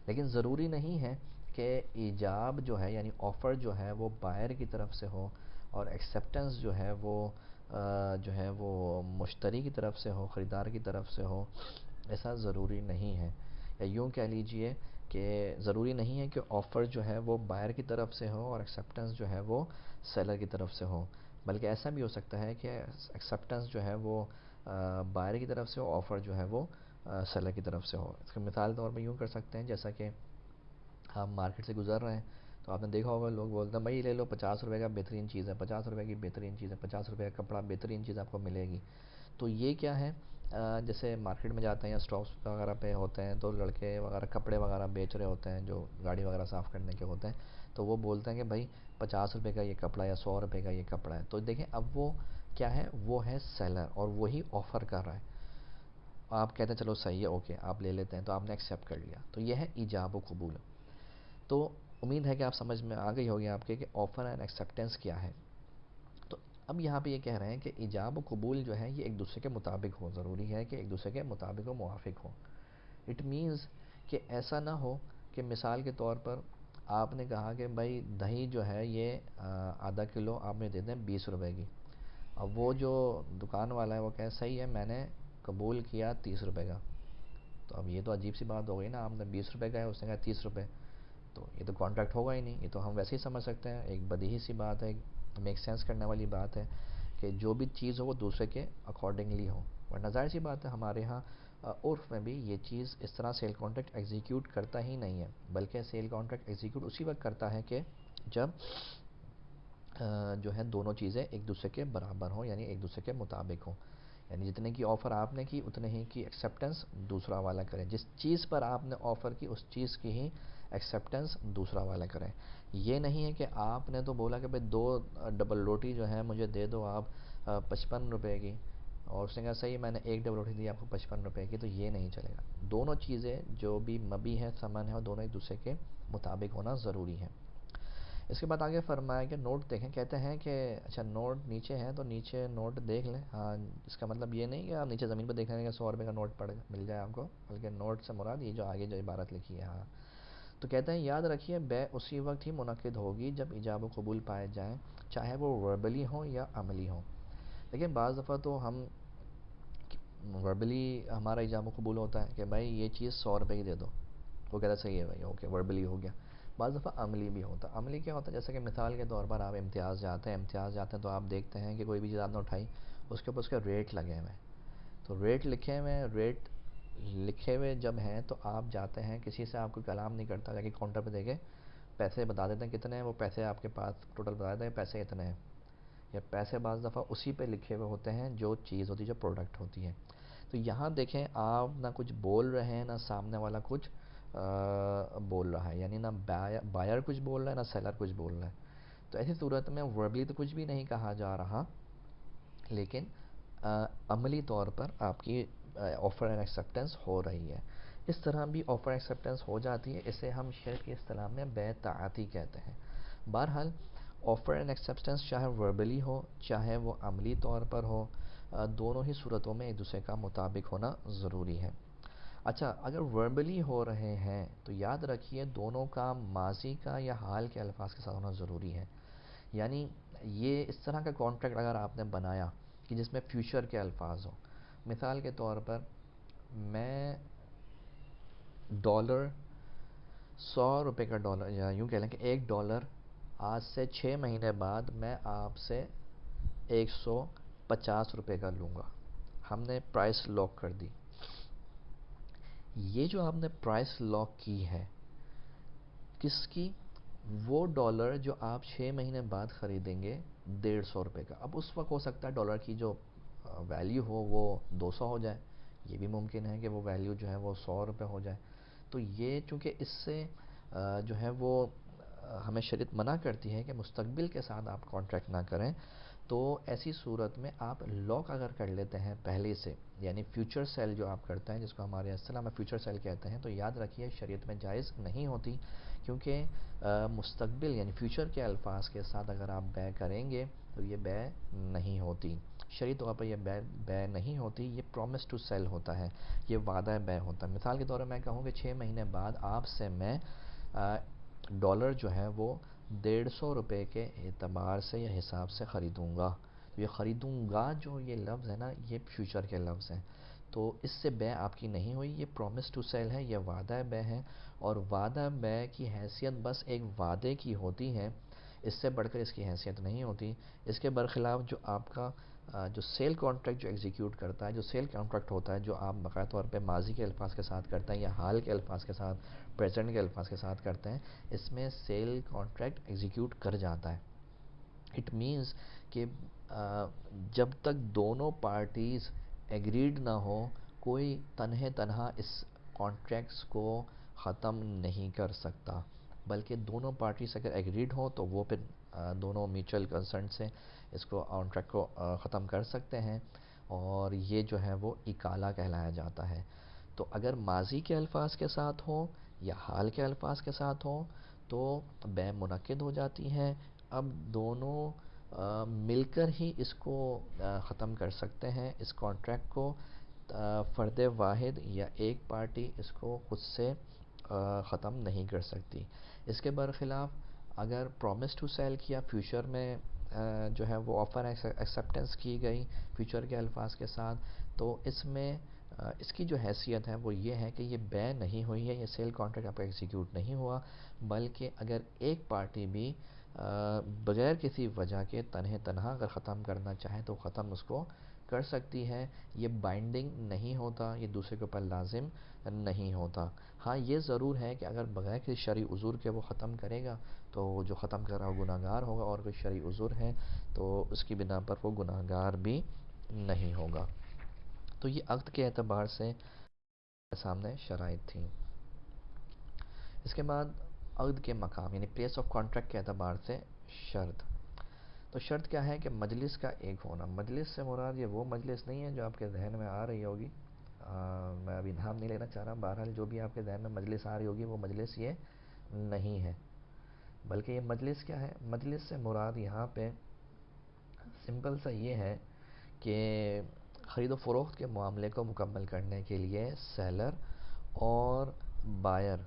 لیکن ضروری نہیں ہے کہ ایجاب جو ہے یعنی آفر جو ہے وہ بائر کی طرف سے ہو، اور ایکسیپٹنس جو ہے وہ مشتری کی طرف سے ہو، خریدار کی طرف سے ہو. ایسا ضروری نہیں ہے. یا یوں کہہ لیجئے کہ ضروری نہیں ہے کہ آفر جو ہے وہ بائر کی طرف سے ہو اور ایکسیپٹنس جو ہے وہ سیلر کی طرف سے ہو. بلکہ ایسا بھی ہو سکتا ہے کہ ایکسیپٹنس جو ہے وہ بائر کی طرف سے ہو، آفر جو ہے وہ سیلر کی طرف سے ہو. اس کا مثال طور پر یوں کر سکتے ہیں، جیسا کہ ہم مارکیٹ سے گزر رہے ہیں تو آپ نے دیکھا ہوگا لوگ بولتے ہیں بھائی یہ لے لو، 50 روپے کا بہترین چیز ہے، 50 روپے کی بہترین چیز ہے، 50 روپے کا کپڑا بہترین چیز آپ کو ملے گی. تو یہ کیا ہے؟ جیسے مارکیٹ میں جاتے ہیں یا اسٹاکس وغیرہ پہ ہوتے ہیں تو لڑکے وغیرہ کپڑے وغیرہ بیچ رہے ہوتے ہیں جو گاڑی وغیرہ صاف کرنے کے ہوتے ہیں. تو وہ بولتے ہیں کہ بھائی 50 روپے کا یہ کپڑا یا 100 روپے کا یہ کپڑا ہے. تو دیکھیں اب وہ کیا ہے؟ وہ ہے سیلر اور وہی آفر کر رہا ہے. آپ کہتے ہیں چلو صحیح ہے، اوکے آپ لے لیتے ہیں، تو آپ نے ایکسیپٹ کر لیا. تو یہ ہے ایجاب و قبول. تو امید ہے کہ آپ سمجھ میں آ گئی ہوگی آپ کے کہ آفر اینڈ ایکسیپٹنس کیا ہے. تو اب یہاں پہ یہ کہہ رہے ہیں کہ ایجاب و قبول جو ہے یہ ایک دوسرے کے مطابق ہو. ضروری ہے کہ ایک دوسرے کے مطابق و موافق ہو. اٹ مینز کہ ایسا نہ ہو کہ مثال کے طور پر آپ نے کہا کہ بھائی دہی جو ہے یہ آدھا کلو آپ نے دے دیں 20 روپے کی. اب وہ جو دکان والا ہے وہ کہے صحیح ہے میں نے قبول کیا 30 روپے کا. تو اب یہ تو عجیب سی بات ہو گئی نا، آپ نے 20 روپے کا ہے، اس نے کہا 30 روپے. تو یہ تو کانٹریکٹ ہوگا ہی نہیں. یہ تو ہم ویسے ہی سمجھ سکتے ہیں، ایک بدیہی سی بات ہے، میک سینس کرنے والی بات ہے کہ جو بھی چیز ہو وہ دوسرے کے اکارڈنگلی ہو. ورنہ ظاہر سی بات ہے ہمارے ہاں عرف میں بھی یہ چیز اس طرح سیل کانٹریکٹ ایگزیکیوٹ کرتا ہی نہیں ہے. بلکہ سیل کانٹریکٹ ایگزیکیوٹ اسی وقت کرتا ہے کہ جب جو ہے دونوں چیزیں ایک دوسرے کے برابر ہوں، یعنی ایک دوسرے کے مطابق ہوں. یعنی جتنے کی آفر آپ نے کی اتنے ہی کی ایکسیپٹنس دوسرا والا کرے. جس چیز پر آپ نے آفر کی اس چیز کی ہی ایکسیپٹنس دوسرا والا کرے. یہ نہیں ہے کہ آپ نے تو بولا کہ بھائی 2 ڈبل روٹی جو ہے مجھے دے دو آپ 55 روپے کی, اور اس نے کہا صحیح میں نے 1 ڈبل روٹی دی آپ کو 55 روپے کی, تو یہ نہیں چلے گا. دونوں چیزیں جو بھی مبی ہے ثمن ہے وہ دونوں ایک دوسرے کے مطابق ہونا ضروری ہے. اس کے بعد آگے فرمایا کہ نوٹ دیکھیں, کہتے ہیں کہ اچھا نوٹ نیچے ہے تو نیچے نوٹ دیکھ لیں. ہاں اس کا مطلب یہ نہیں کہ آپ نیچے زمین پہ دیکھ لیں کہ 100 روپے کا نوٹ مل جائے آپ کو, بلکہ نوٹ سے مراد یہ جو آگے جو عبارت لکھی ہے. ہاں تو کہتے ہیں یاد رکھیے بے اسی وقت ہی منعقد ہوگی جب ایجاب و قبول پائے جائیں, چاہے وہ وربلی ہوں یا عملی ہوں. لیکن بعض دفعہ تو ہم وربلی ہمارا ایجاب و قبول ہوتا ہے کہ بھائی یہ چیز 100 روپے کی دے دو, وہ کہتا ہے صحیح ہے بھائی اوکے وربلی ہو گیا. بعض دفعہ عملی بھی ہوتا ہے. عملی کیا ہوتا ہے, جیسے کہ مثال کے طور پر آپ امتیاز جاتے ہیں تو آپ دیکھتے ہیں کہ کوئی بھی چیز آپ نے اٹھائی اس کے اوپر اس کے ریٹ لگے ہوئے ہیں, تو ریٹ لکھے ہوئے جب ہیں تو آپ جاتے ہیں, کسی سے آپ کوئی کلام نہیں کرتا, جا کے کاؤنٹر پہ دے کے پیسے بتا دیتے ہیں کتنے ہیں, وہ پیسے آپ کے پاس ٹوٹل بتا دیتے ہیں پیسے اتنے ہیں. یا پیسے بعض دفعہ اسی پہ لکھے ہوئے ہوتے ہیں جو چیز ہوتی ہے, جو پروڈکٹ ہوتی ہے. تو یہاں دیکھیں آپ نہ کچھ بول رہے ہیں نہ سامنے والا کچھ بول رہا ہے, یعنی نہ بائر کچھ بول رہا ہے نہ سیلر کچھ بول رہا ہے. تو ایسی صورت میں وربلی تو کچھ بھی نہیں کہا جا رہا, لیکن عملی طور پر آپ کی آفر اینڈ ایکسیپٹنس ہو رہی ہے. اس طرح بھی آفر ایکسیپٹنس ہو جاتی ہے, اسے ہم شیخ کی اصطلاح میں بیع تعاطی کہتے ہیں. بہرحال آفر اینڈ ایکسیپٹنس چاہے وربلی ہو چاہے وہ عملی طور پر ہو, دونوں ہی صورتوں میں ایک دوسرے کا مطابق ہونا ضروری ہے. اچھا اگر وربلی ہو رہے ہیں تو یاد رکھیے دونوں کا ماضی کا یا حال کے الفاظ کے ساتھ ہونا ضروری ہے. یعنی یہ اس طرح کا کانٹریکٹ اگر آپ نے بنایا کہ جس میں فیوچر کے الفاظ ہوں, مثال کے طور پر میں ڈالر 100 روپے کا ڈالر, یا یوں کہہ لیں کہ $1 آج سے 6 مہینے بعد میں آپ سے 150 روپے کا لوں گا. ہم نے پرائس لاک کر دی. یہ جو آپ نے پرائس لاک کی ہے کس کی, وہ ڈالر جو آپ 6 مہینے بعد خریدیں گے 150 روپے کا. اب اس وقت ہو سکتا ہے ڈالر کی جو ویلیو ہو وہ 200 ہو جائے, یہ بھی ممکن ہے کہ وہ ویلیو جو ہے وہ 100 روپے ہو جائے. تو یہ چونکہ اس سے جو ہے وہ ہمیں شریعت منع کرتی ہے کہ مستقبل کے ساتھ آپ کانٹریکٹ نہ کریں, تو ایسی صورت میں آپ لاک اگر کر لیتے ہیں پہلے سے, یعنی فیوچر سیل جو آپ کرتے ہیں جس کو ہمارے اصطلاح میں فیوچر سیل کہتے ہیں, تو یاد رکھیے شریعت میں جائز نہیں ہوتی, کیونکہ مستقبل یعنی فیوچر کے الفاظ کے ساتھ اگر آپ بیع کریں گے تو یہ بیع نہیں ہوتی. شرعی طور پر یہ بیع نہیں ہوتی, یہ پرومس ٹو سیل ہوتا ہے, یہ وعدہ بیع ہوتا ہے. مثال کے طور پر میں کہوں کہ 6 مہینے بعد آپ سے میں ڈالر جو ہے وہ 150 روپے کے اعتبار سے یا حساب سے خریدوں گا. تو یہ خریدوں گا جو یہ لفظ ہے نا, یہ فیوچر کے لفظ ہیں, تو اس سے بیع آپ کی نہیں ہوئی, یہ پرومس ٹو سیل ہے, یہ وعدہ بیع ہے. اور وعدہ بیع کی حیثیت بس ایک وعدے کی ہوتی ہے, اس سے بڑھ کر اس کی حیثیت نہیں ہوتی. اس کے برخلاف جو آپ کا جو سیل کانٹریکٹ جو ایگزیکیوٹ کرتا ہے, جو سیل کانٹریکٹ ہوتا ہے جو آپ باقاعدہ طور پہ ماضی کے الفاظ کے ساتھ کرتے ہیں یا حال کے الفاظ کے ساتھ, پریزنٹ کے الفاظ کے ساتھ کرتے ہیں, اس میں سیل کانٹریکٹ ایگزیکیوٹ کر جاتا ہے. اٹ مینس کہ جب تک دونوں پارٹیز ایگریڈ نہ ہو کوئی تنہا اس کانٹریکٹس کو ختم نہیں کر سکتا, بلکہ دونوں پارٹیز اگر ایگریڈ ہوں تو وہ پھر دونوں میوچل کنسنٹ سے اس کو کانٹریکٹ کو ختم کر سکتے ہیں, اور یہ جو ہے وہ اکالہ کہلایا جاتا ہے. تو اگر ماضی کے الفاظ کے ساتھ ہوں یا حال کے الفاظ کے ساتھ ہوں تو بیع منعقد ہو جاتی ہے. اب دونوں مل کر ہی اس کو ختم کر سکتے ہیں, اس کانٹریکٹ کو. فرد واحد یا ایک پارٹی اس کو خود سے ختم نہیں کر سکتی. اس کے برخلاف اگر پرومس ٹو سیل کیا, فیوچر میں جو ہے وہ آفر ایکسیپٹنس کی گئی فیوچر کے الفاظ کے ساتھ, تو اس میں اس کی جو حیثیت ہے وہ یہ ہے کہ یہ بیع نہیں ہوئی ہے, یہ سیل کانٹریکٹ آپ کا ایگزیکیوٹ نہیں ہوا, بلکہ اگر ایک پارٹی بھی بغیر کسی وجہ کے تنہا اگر ختم کرنا چاہے تو ختم اس کو کر سکتی ہے. یہ بائنڈنگ نہیں ہوتا, یہ دوسرے کے اوپر لازم نہیں ہوتا. ہاں یہ ضرور ہے کہ اگر بغیر کسی شرعی عذر کے وہ ختم کرے گا تو وہ جو ختم کر رہا وہ گناہ گار ہوگا, اور کوئی شرعی عذر ہے تو اس کی بنا پر وہ گناہ گار بھی نہیں ہوگا. تو یہ عقد کے اعتبار سے سامنے شرائط تھیں. اس کے بعد عقد کے مقام یعنی پلیس آف کانٹریکٹ کے اعتبار سے شرط. تو شرط کیا ہے کہ مجلس کا ایک ہونا. مجلس سے مراد یہ وہ مجلس نہیں ہے جو آپ کے ذہن میں آ رہی ہوگی, میں ابھی نام نہیں لینا چاہ رہا, بہرحال جو بھی آپ کے ذہن میں مجلس آ رہی ہوگی وہ مجلس یہ نہیں ہے, بلکہ یہ مجلس کیا ہے؟ مجلس سے مراد یہاں پہ سمپل سا یہ ہے کہ خرید و فروخت کے معاملے کو مکمل کرنے کے لیے سیلر اور بائر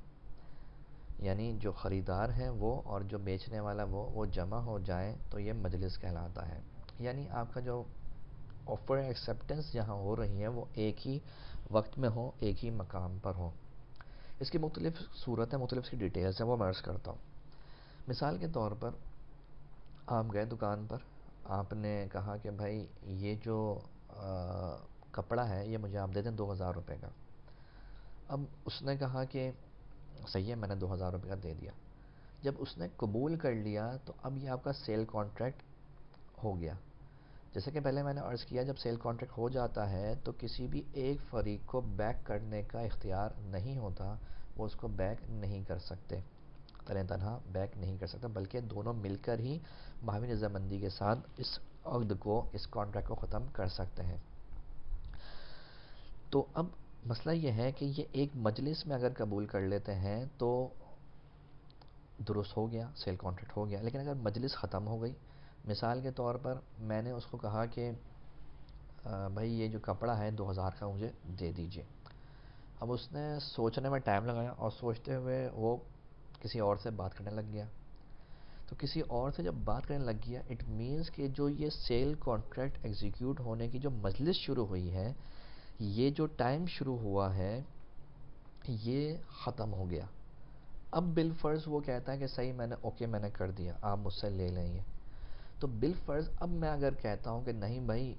یعنی جو خریدار ہیں وہ اور جو بیچنے والا وہ جمع ہو جائیں تو یہ مجلس کہلاتا ہے. یعنی آپ کا جو آفر ایکسیپٹنس جہاں ہو رہی ہے وہ ایک ہی وقت میں ہو, ایک ہی مقام پر ہو. اس کی مختلف صورتیں, مختلف کی ڈیٹیلز ہیں, وہ میں عرض کرتا ہوں. مثال کے طور پر آپ گئے دکان پر, آپ نے کہا کہ بھائی یہ جو کپڑا ہے یہ مجھے آپ دے دیں 2000 روپے کا. اب اس نے کہا کہ صحیح ہے, میں نے 2000 روپے کا دے دیا. جب اس نے قبول کر لیا تو اب یہ آپ کا سیل کانٹریکٹ ہو گیا. جیسے کہ پہلے میں نے عرض کیا, جب سیل کانٹریکٹ ہو جاتا ہے تو کسی بھی ایک فریق کو بیک کرنے کا اختیار نہیں ہوتا, وہ اس کو بیک نہیں کر سکتے, تنہا بیک نہیں کر سکتا, بلکہ دونوں مل کر ہی باہمی رضامندی کے ساتھ اس عقد کو, اس کانٹریکٹ کو ختم کر سکتے ہیں. تو اب مسئلہ یہ ہے کہ یہ ایک مجلس میں اگر قبول کر لیتے ہیں تو درست ہو گیا, سیل کانٹریکٹ ہو گیا. لیکن اگر مجلس ختم ہو گئی, مثال کے طور پر میں نے اس کو کہا کہ بھائی یہ جو کپڑا ہے 2000 کا مجھے دے دیجئے. اب اس نے سوچنے میں ٹائم لگایا اور سوچتے ہوئے وہ کسی اور سے بات کرنے لگ گیا. تو کسی اور سے جب بات کرنے لگ گیا, اٹ مینس کہ جو یہ سیل کانٹریکٹ ایگزیکیوٹ ہونے کی جو مجلس شروع ہوئی ہے, یہ جو ٹائم شروع ہوا ہے یہ ختم ہو گیا. اب بالفرض وہ کہتا ہے کہ صحیح, میں نے اوکے میں نے کر دیا, آپ مجھ سے لے لیں یہ. تو بالفرض اب میں اگر کہتا ہوں کہ نہیں بھائی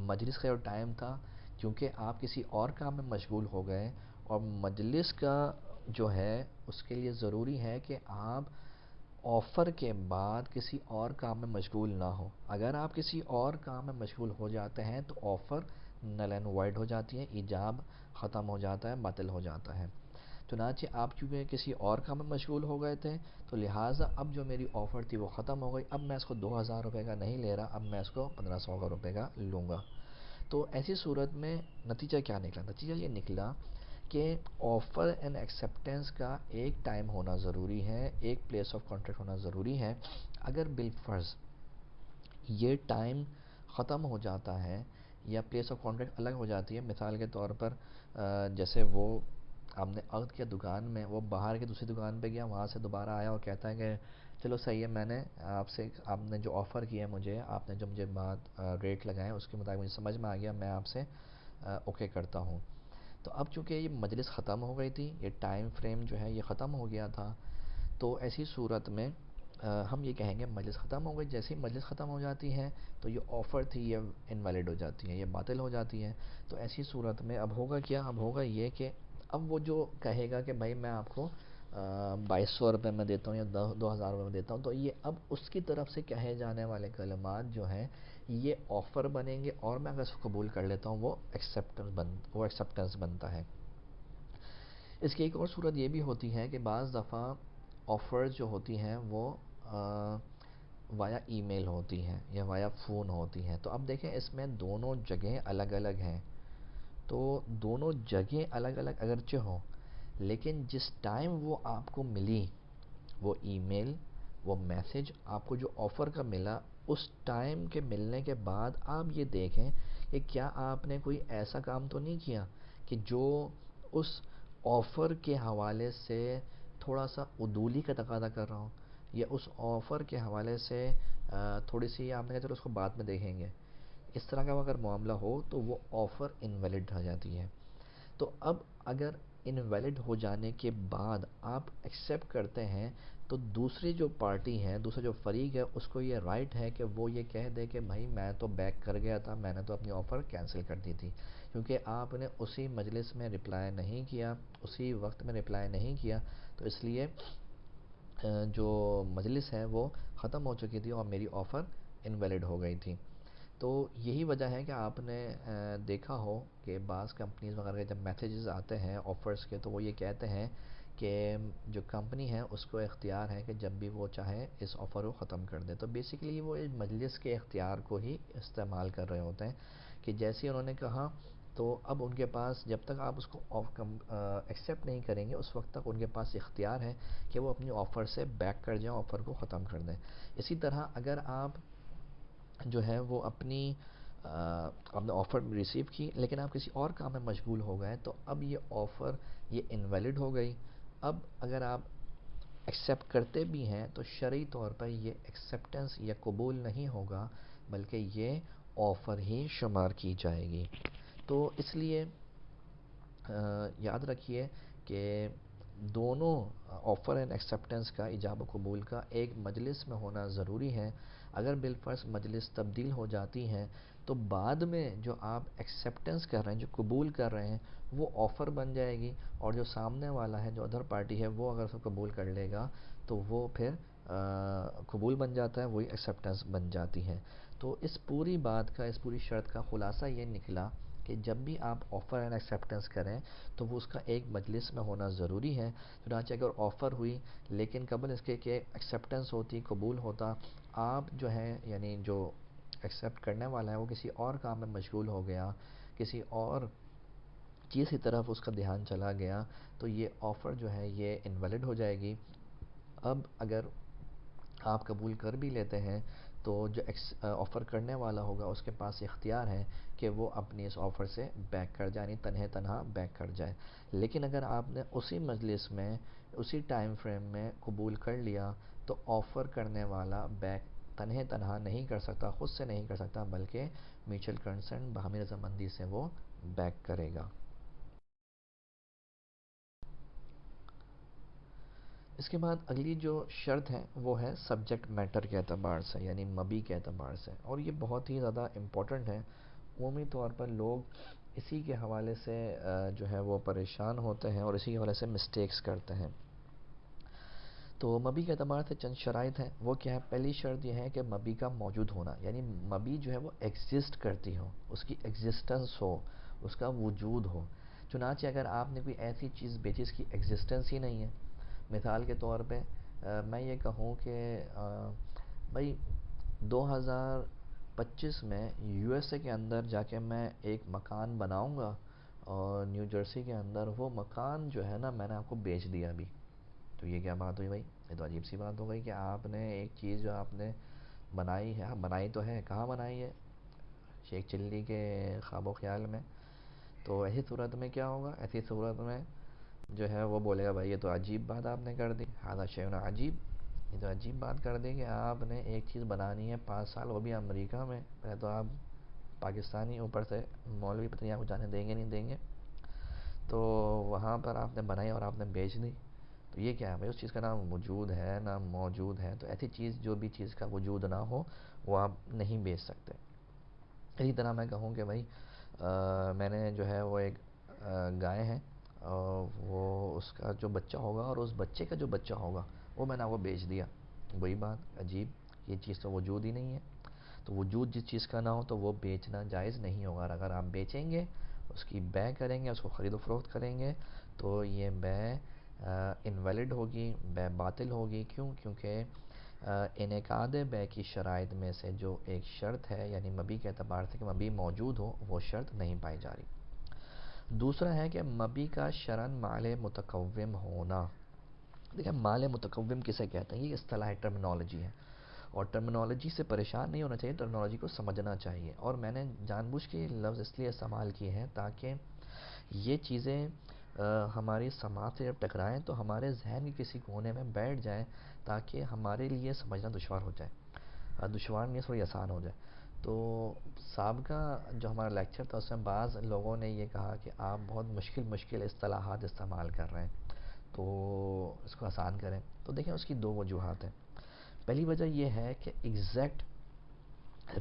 مجلس کا جو ٹائم تھا, کیونکہ آپ کسی اور کام میں مشغول ہو گئے, اور مجلس کا جو ہے اس کے لیے ضروری ہے کہ آپ آفر کے بعد کسی اور کام میں مشغول نہ ہو. اگر آپ کسی اور کام میں مشغول ہو جاتے ہیں تو آفر نل اینڈ وائڈ ہو جاتی ہے, ایجاب ختم ہو جاتا ہے, باطل ہو جاتا ہے. چنانچہ آپ چونکہ کسی اور کام میں مشغول ہو گئے تھے تو لہٰذا اب جو میری آفر تھی وہ ختم ہو گئی. اب میں اس کو 2000 روپے کا نہیں لے رہا, اب میں اس کو 1500 روپے کا لوں گا. تو ایسی صورت میں نتیجہ کیا نکلا؟ نتیجہ یہ نکلا کہ آفر اینڈ ایکسیپٹنس کا ایک ٹائم ہونا ضروری ہے, ایک پلیس آف کانٹریکٹ ہونا ضروری ہے. اگر بالفرض یہ ٹائم ختم ہو جاتا ہے یا پلیس آف کانٹریکٹ الگ ہو جاتی ہے, مثال کے طور پر جیسے وہ آپ نے عقد کیا دکان میں, وہ باہر کی دوسری دکان پہ گیا, وہاں سے دوبارہ آیا اور کہتا ہے کہ چلو صحیح ہے, میں نے آپ نے جو آفر کیا ہے مجھے, آپ نے جو مجھے بات ریٹ لگائے اس کے مطابق مجھے سمجھ میں آ گیا, میں آپ سے اوکے کرتا ہوں. تو اب چونکہ یہ مجلس ختم ہو گئی تھی, یہ ٹائم فریم جو ہے یہ ختم ہو گیا تھا, تو ایسی صورت میں ہم یہ کہیں گے مجلس ختم ہو گئی. جیسے ہی مجلس ختم ہو جاتی ہے تو یہ آفر تھی یہ انویلڈ ہو جاتی ہے, یہ باطل ہو جاتی ہے. تو ایسی صورت میں اب ہوگا کیا؟ اب ہوگا یہ کہ اب وہ جو کہے گا کہ بھائی میں آپ کو 2200 روپے میں دیتا ہوں یا 2000 روپے میں دیتا ہوں, تو یہ اب اس کی طرف سے کہے جانے والے کلمات جو ہیں یہ آفر بنیں گے, اور میں اگر اس کو قبول کر لیتا ہوں وہ ایکسیپٹنس بنتا ہے. اس کی ایک اور صورت یہ بھی ہوتی ہے کہ بعض دفعہ آفرز جو ہوتی ہیں وہ وایا ای میل ہوتی ہیں یا وایا فون ہوتی ہیں. تو اب دیکھیں اس میں دونوں جگہیں الگ الگ ہیں, تو دونوں جگہیں الگ الگ اگرچہ ہوں, لیکن جس ٹائم وہ آپ کو ملی وہ ای میل, وہ میسج آپ کو جو آفر کا ملا, اس ٹائم کے ملنے کے بعد آپ یہ دیکھیں کہ کیا آپ نے کوئی ایسا کام تو نہیں کیا کہ جو اس آفر کے حوالے سے تھوڑا سا عدولی کا تقاضا کر رہا ہوں, یا اس آفر کے حوالے سے تھوڑی سی آپ نے کہا چلو اس کو بعد میں دیکھیں گے, اس طرح کا اگر معاملہ ہو تو وہ آفر انویلڈ ہو جاتی ہے. تو اب اگر انویلڈ ہو جانے کے بعد آپ ایکسیپٹ کرتے ہیں تو دوسری جو پارٹی ہے, دوسرا جو فریق ہے, اس کو یہ رائٹ ہے کہ وہ یہ کہہ دے کہ بھائی میں تو بیک کر گیا تھا, میں نے تو اپنی آفر کینسل کر دی تھی, کیونکہ آپ نے اسی مجلس میں رپلائی نہیں کیا, اسی وقت میں رپلائی نہیں کیا, تو اس لیے جو مجلس ہے وہ ختم ہو چکی تھی اور میری آفر انویلڈ ہو گئی تھی. تو یہی وجہ ہے کہ آپ نے دیکھا ہو کہ بعض کمپنیز وغیرہ کے جب میسیجز آتے ہیں آفرز کے تو وہ یہ کہتے ہیں کہ جو کمپنی ہے اس کو اختیار ہے کہ جب بھی وہ چاہے اس آفر کو ختم کر دے. تو بیسیکلی وہ اس مجلس کے اختیار کو ہی استعمال کر رہے ہوتے ہیں کہ جیسے انہوں نے کہا تو اب ان کے پاس جب تک آپ اس کو ایکسیپٹ نہیں کریں گے اس وقت تک ان کے پاس اختیار ہے کہ وہ اپنی آفر سے بیک کر جائیں, آفر کو ختم کر دیں. اسی طرح اگر آپ جو ہے وہ آپ نے آفر ریسیو کی لیکن آپ کسی اور کام میں مشغول ہو گئے تو اب یہ آفر یہ انویلڈ ہو گئی. اب اگر آپ ایکسیپٹ کرتے بھی ہیں تو شرعی طور پر یہ ایکسیپٹنس یا قبول نہیں ہوگا بلکہ یہ آفر ہی شمار کی جائے گی. تو اس لیے یاد رکھیے کہ دونوں آفر اینڈ ایکسیپٹنس کا ایجاب و قبول کا ایک مجلس میں ہونا ضروری ہے. اگر بالفرض مجلس تبدیل ہو جاتی ہیں تو بعد میں جو آپ ایکسیپٹنس کر رہے ہیں جو قبول کر رہے ہیں وہ آفر بن جائے گی, اور جو سامنے والا ہے جو ادر پارٹی ہے وہ اگر اس کو قبول کر لے گا تو وہ پھر قبول بن جاتا ہے, وہی ایکسیپٹنس بن جاتی ہے. تو اس پوری بات کا اس پوری شرط کا خلاصہ یہ نکلا کہ جب بھی آپ آفر اینڈ ایکسیپٹنس کریں تو وہ اس کا ایک مجلس میں ہونا ضروری ہے. چنانچہ اگر آفر ہوئی لیکن قبل اس کے کہ ایکسیپٹنس ہوتی قبول ہوتا, آپ جو ہے یعنی جو ایکسیپٹ کرنے والا ہے وہ کسی اور کام میں مشغول ہو گیا, کسی اور چیز کی طرف اس کا دھیان چلا گیا تو یہ آفر جو ہے یہ انویلڈ ہو جائے گی. اب اگر آپ قبول کر بھی لیتے ہیں تو جو آفر کرنے والا ہوگا اس کے پاس اختیار ہے کہ وہ اپنی اس آفر سے بیک کر جائے, یعنی تنہا بیک کر جائے. لیکن اگر آپ نے اسی مجلس میں اسی ٹائم فریم میں قبول کر لیا تو آفر کرنے والا بیک تنہا نہیں کر سکتا, خود سے نہیں کر سکتا بلکہ میوچل کنسنٹ باہمی رضامندی سے وہ بیک کرے گا. اس کے بعد اگلی جو شرط ہے وہ ہے سبجیکٹ میٹر کے اعتبار سے یعنی مبی کے اعتبار سے, اور یہ بہت ہی زیادہ امپورٹنٹ ہے. عمومی طور پر لوگ اسی کے حوالے سے جو ہے وہ پریشان ہوتے ہیں اور اسی کے حوالے سے مسٹیکس کرتے ہیں. تو مبی کے اعتبار سے چند شرائط ہیں. وہ کیا ہے؟ پہلی شرط یہ ہے کہ مبی کا موجود ہونا, یعنی مبی جو ہے وہ ایگزسٹ کرتی ہو, اس کی ایگزسٹنس ہو, اس کا وجود ہو. چنانچہ اگر آپ نے کوئی ایسی چیز بیچی جس کی ایگزسٹنس ہی نہیں ہے, مثال کے طور پہ میں یہ کہوں کہ بھائی 2025 میں یو ایس اے کے اندر جا کے میں ایک مکان بناؤں گا اور نیو جرسی کے اندر وہ مکان جو ہے نا میں نے آپ کو بیچ دیا ابھی. تو یہ کیا بات ہوئی بھائی؟ یہ تو عجیب سی بات ہو گئی کہ آپ نے ایک چیز جو آپ نے بنائی ہے, بنائی تو ہے, کہاں بنائی ہے؟ شیخ چلی کے خواب و خیال میں. تو ایسی صورت میں کیا ہوگا؟ ایسی صورت میں جو ہے وہ بولے گا بھائی یہ تو عجیب بات آپ نے کر دی, ہادہ شیء عجیب, یہ تو عجیب بات کر دی کہ آپ نے ایک چیز بنانی ہے 5 سال وہ بھی امریکہ میں, پہلے تو آپ پاکستانی, اوپر سے مولوی پتہ نہیں آپ کو جانے دیں گے نہیں دیں گے, تو وہاں پر آپ نے بنائی اور آپ نے بیچ دی. تو یہ کیا ہے بھائی؟ اس چیز کا نام وجود ہے نہ موجود ہے. تو ایسی چیز جو بھی چیز کا وجود نہ ہو وہ آپ نہیں بیچ سکتے. اسی طرح میں کہوں کہ بھائی میں نے جو ہے وہ ایک گائے ہے اور وہ اس کا جو بچہ ہوگا اور اس بچے کا جو بچہ ہوگا وہ میں نے وہ بیچ دیا. وہی بات, عجیب, یہ چیز تو وجود ہی نہیں ہے. تو وجود جس چیز کا نہ ہو تو وہ بیچنا جائز نہیں ہوگا. اگر آپ بیچیں گے, اس کی بے کریں گے, اس کو خرید و فروخت کریں گے تو یہ بے انویلڈ ہوگی, بے باطل ہوگی. کیوں؟ کیونکہ انعقاد بے کی شرائط میں سے جو ایک شرط ہے یعنی مبی کے اعتبار سے کہ مبی موجود ہو, وہ شرط نہیں پائی جا رہی. دوسرا ہے کہ مبی کا شرعاً مال متقوم ہونا. دیکھیں مال متقوم کسے کہتے ہیں؟ یہ اصطلاح ٹرمنالوجی ہے, اور ٹرمنالوجی سے پریشان نہیں ہونا چاہیے, ٹرمنالوجی کو سمجھنا چاہیے. اور میں نے جان بوجھ کے لفظ اس لیے استعمال کیے ہیں تاکہ یہ چیزیں ہماری سماعت سے جب ٹکرائیں تو ہمارے ذہن کے کسی کونے میں بیٹھ جائیں تاکہ ہمارے لیے سمجھنا دشوار ہو جائے, دشوار نہیں تھوڑی آسان ہو جائے. تو سابقہ جو ہمارا لیکچر تھا اس میں بعض لوگوں نے یہ کہا کہ آپ بہت مشکل اصطلاحات استعمال کر رہے ہیں, تو اس کو آسان کریں. تو دیکھیں اس کی 2 وجوہات ہیں. پہلی وجہ یہ ہے کہ ایگزیکٹ